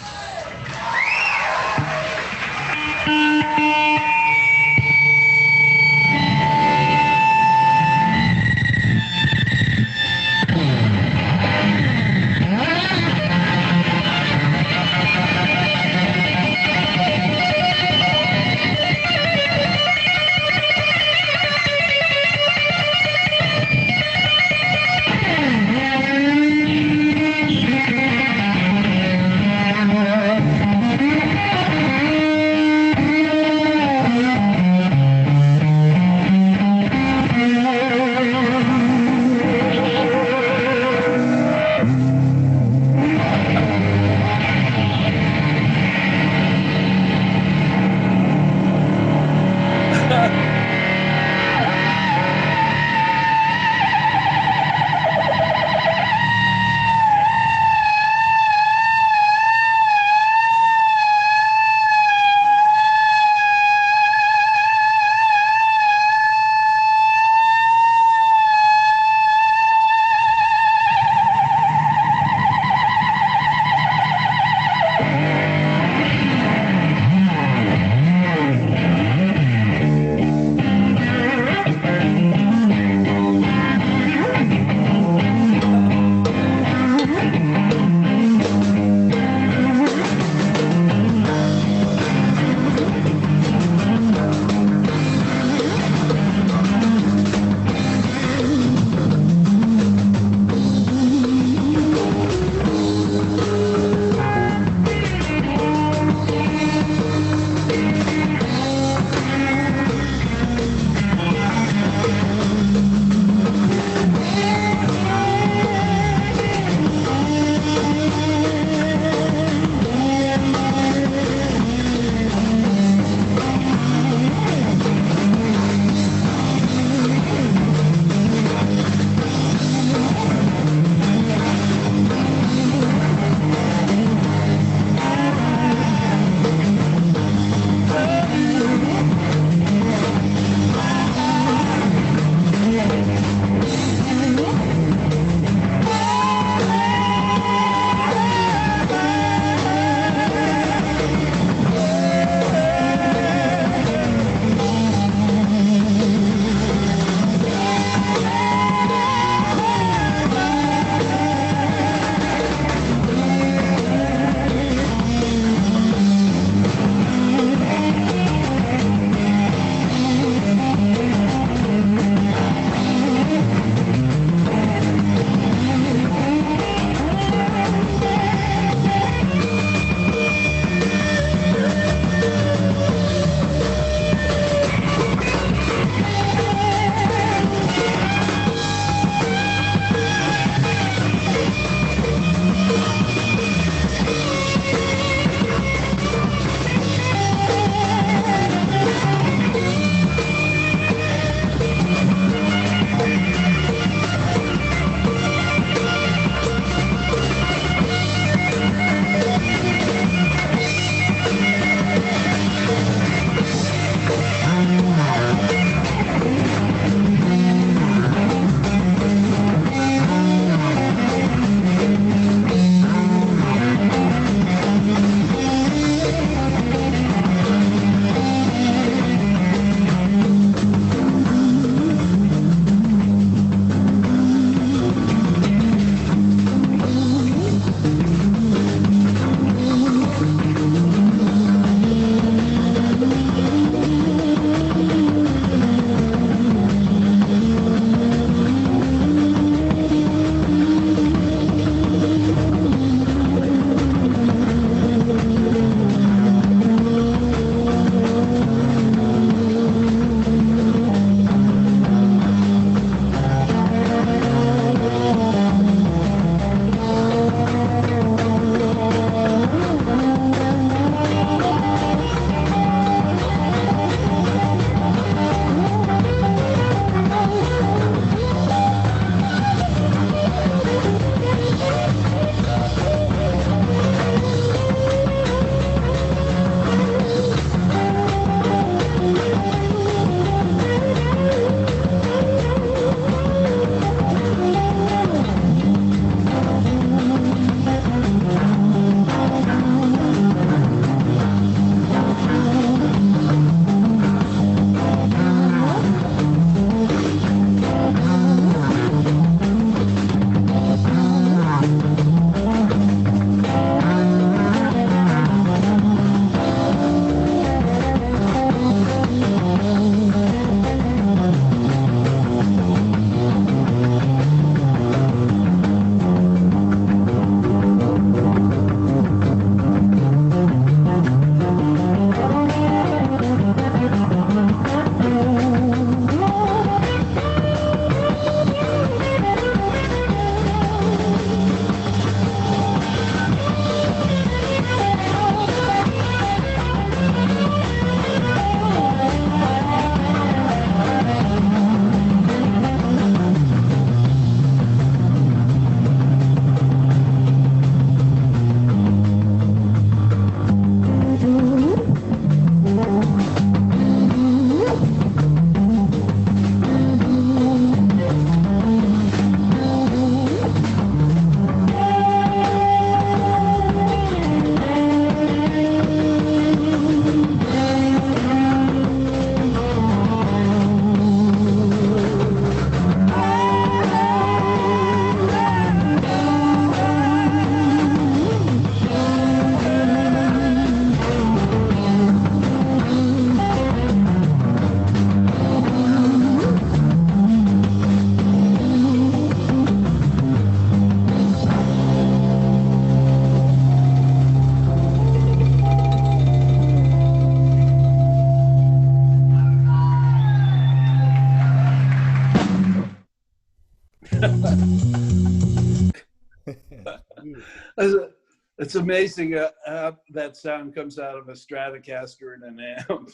It's amazing how that sound comes out of a Stratocaster and an amp.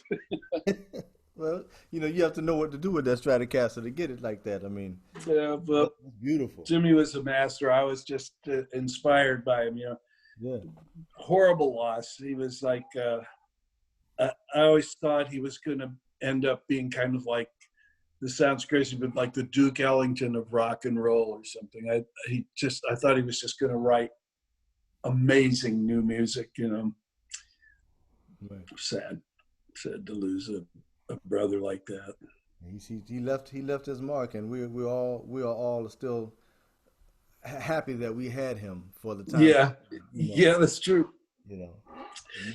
Well, you have to know what to do with that Stratocaster to get it like that. I mean, Yeah, but that's beautiful. Jimmy was a master. I was just inspired by him. Yeah. Horrible loss. He was like, I always thought he was going to end up being kind of like, this sounds crazy, but like the Duke Ellington of rock and roll or something. I thought he was just going to write amazing new music. Right. Sad to lose a brother like that. He left his mark, and we are all still happy that we had him for the time. Yeah, yeah, that's true. You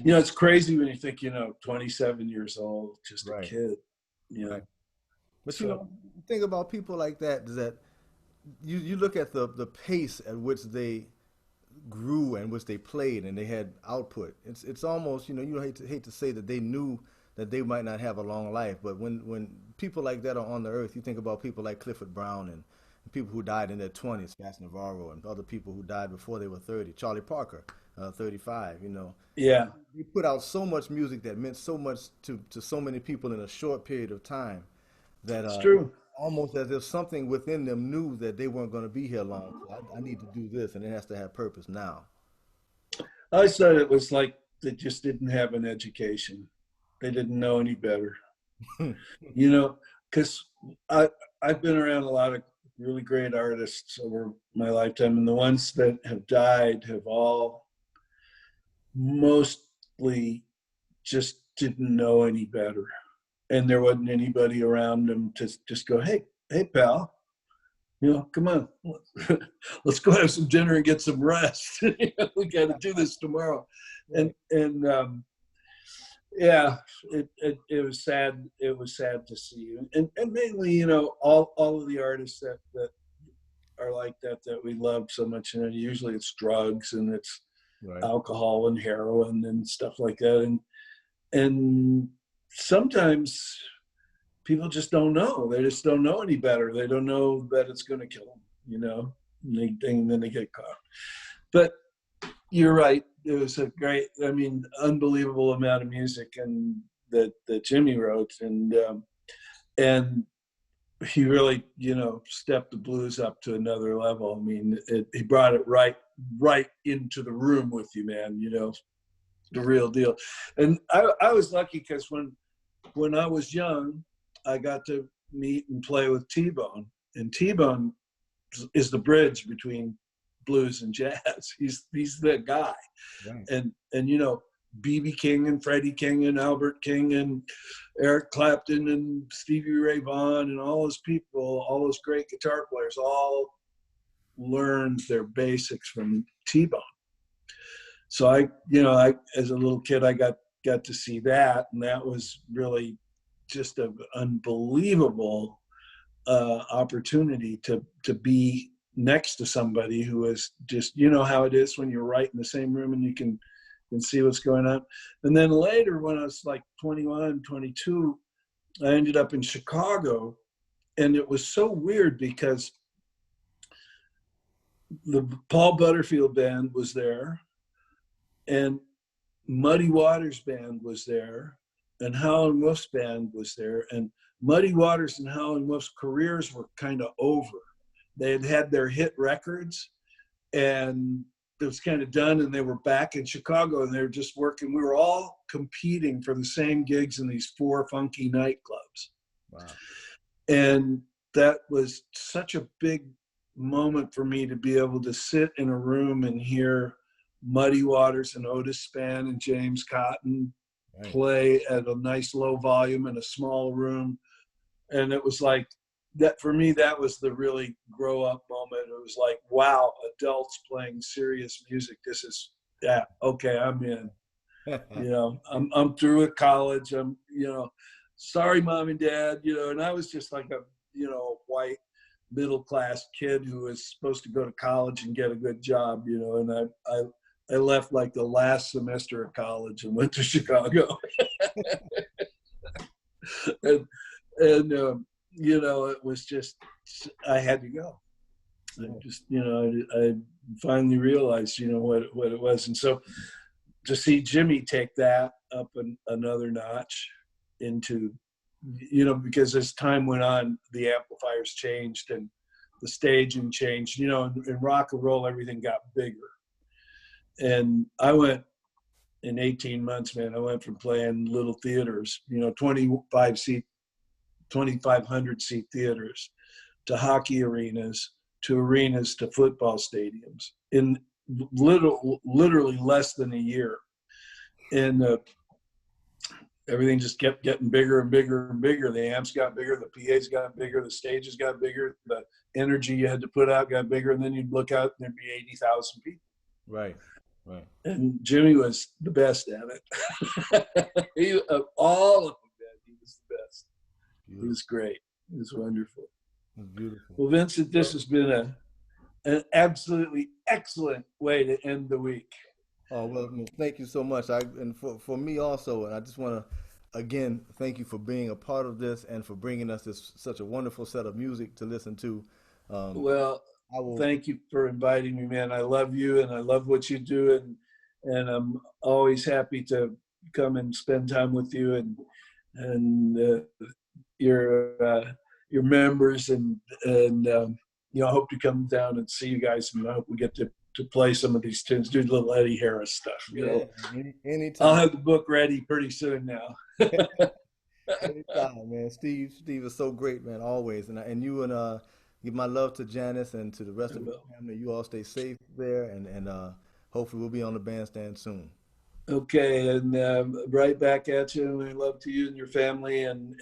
know, It's crazy when you think 27 years old, just a right, kid. right. But So think about people like that. That you look at the pace at which they grew and which they played, and they had output. It's almost you hate to say that they knew that they might not have a long life, but when people like that are on the earth, you think about people like Clifford Brown and people who died in their 20s, Fats Navarro, and other people who died before they were 30, Charlie Parker, 35. yeah, He put out so much music that meant so much to so many people in a short period of time that it's true. almost as if something within them knew that they weren't going to be here long. So I need to do this, and it has to have purpose now. I said it was like they just didn't have an education. They didn't know any better. Because I've been around a lot of really great artists over my lifetime, and the ones that have died have all mostly just didn't know any better. And there wasn't anybody around them to just go, hey, pal, come on, let's go have some dinner and get some rest. We got to do this tomorrow. And yeah, it was sad. It was sad to see, and mainly, all of the artists that are like that we love so much, and usually it's drugs and it's Right. alcohol and heroin and stuff like that, and sometimes people just don't know. They just don't know any better. They don't know that it's going to kill them, and then they get caught. But you're right. It was a great, unbelievable amount of music and that Jimmy wrote, and he really, stepped the blues up to another level. I mean, he brought it right into the room with you, man. The real deal. And I was lucky because when I was young, I got to meet and play with T-Bone, and T-Bone is the bridge between blues and jazz. He's the guy. Right. And B.B. King and Freddie King and Albert King and Eric Clapton and Stevie Ray Vaughan and all those people, all those great guitar players, all learned their basics from T-Bone. So I as a little kid, I got to see that, and that was really just an unbelievable opportunity to be next to somebody who is just, how it is when you're right in the same room and you can see what's going on. And then later, when I was like 21, 22, I ended up in Chicago, and it was so weird because the Paul Butterfield band was there, and Muddy Waters band was there, and Howlin' Wolf's band was there, and Muddy Waters and Howlin' Wolf's careers were kind of over. They had their hit records, and it was kind of done, and they were back in Chicago, and they were just working. We were all competing for the same gigs in these 4 funky nightclubs. Wow. And that was such a big moment for me to be able to sit in a room and hear Muddy Waters and Otis Spann and James Cotton play at a nice low volume in a small room. And it was like, that for me, that was the really grow up moment. It was like, wow, adults playing serious music. This is, okay, I'm in. I'm through with college. I'm, sorry, mom and dad, and I was just like a, white middle-class kid who was supposed to go to college and get a good job, and I left like the last semester of college and went to Chicago. and it was just, I had to go. I just, I finally realized, what it was. And so to see Jimi take that up another notch into, because as time went on, the amplifiers changed and the staging changed, in rock and roll, everything got bigger. And I went in 18 months, man, I went from playing little theaters, 2,500 seat theaters, to hockey arenas, to arenas, to football stadiums in literally less than a year. And everything just kept getting bigger and bigger and bigger. The amps got bigger, the PAs got bigger, the stages got bigger, the energy you had to put out got bigger, and then you'd look out and there'd be 80,000 people. Right, right. And Jimi was the best at it. Of all of them, man, he was the best. Beautiful. He was great. It was wonderful. Beautiful. Well, Vincent, this has been an absolutely excellent way to end the week. Oh, well, thank you so much. And for me also, and I just want to again thank you for being a part of this and for bringing us such a wonderful set of music to listen to. Thank you for inviting me, man. I love you and I love what you do, and I'm always happy to come and spend time with you and your members and I hope to come down and see you guys, and I hope we get to play some of these tunes, do a little Eddie Harris stuff. Anytime. I'll have the book ready pretty soon now. Anytime, man. Steve is so great, man, always. And you and give my love to Janice and to the rest of the family. You all stay safe there, and hopefully we'll be on the bandstand soon. Okay, and right back at you. And love to you and your family, and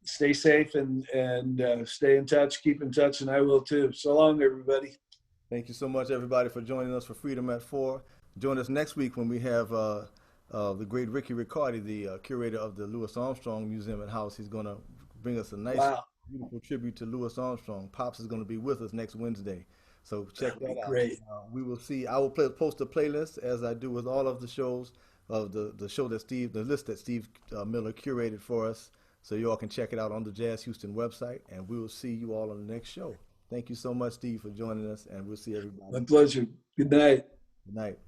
stay safe and stay in touch. Keep in touch, and I will too. So long, everybody. Thank you so much, everybody, for joining us for Freedom at 4. Join us next week when we have the great Ricky Riccardi, the curator of the Louis Armstrong Museum and House. He's going to bring us a nice, beautiful tribute to Louis Armstrong. Pops is going to be with us next Wednesday. So check that out. Great. We will see. I will post a playlist, as I do with all of the shows, of the show that the list that Steve Miller curated for us. So you all can check it out on the Jazz Houston website, and we will see you all on the next show. Thank you so much, Steve, for joining us, and we'll see everybody. My pleasure. Good night. Good night.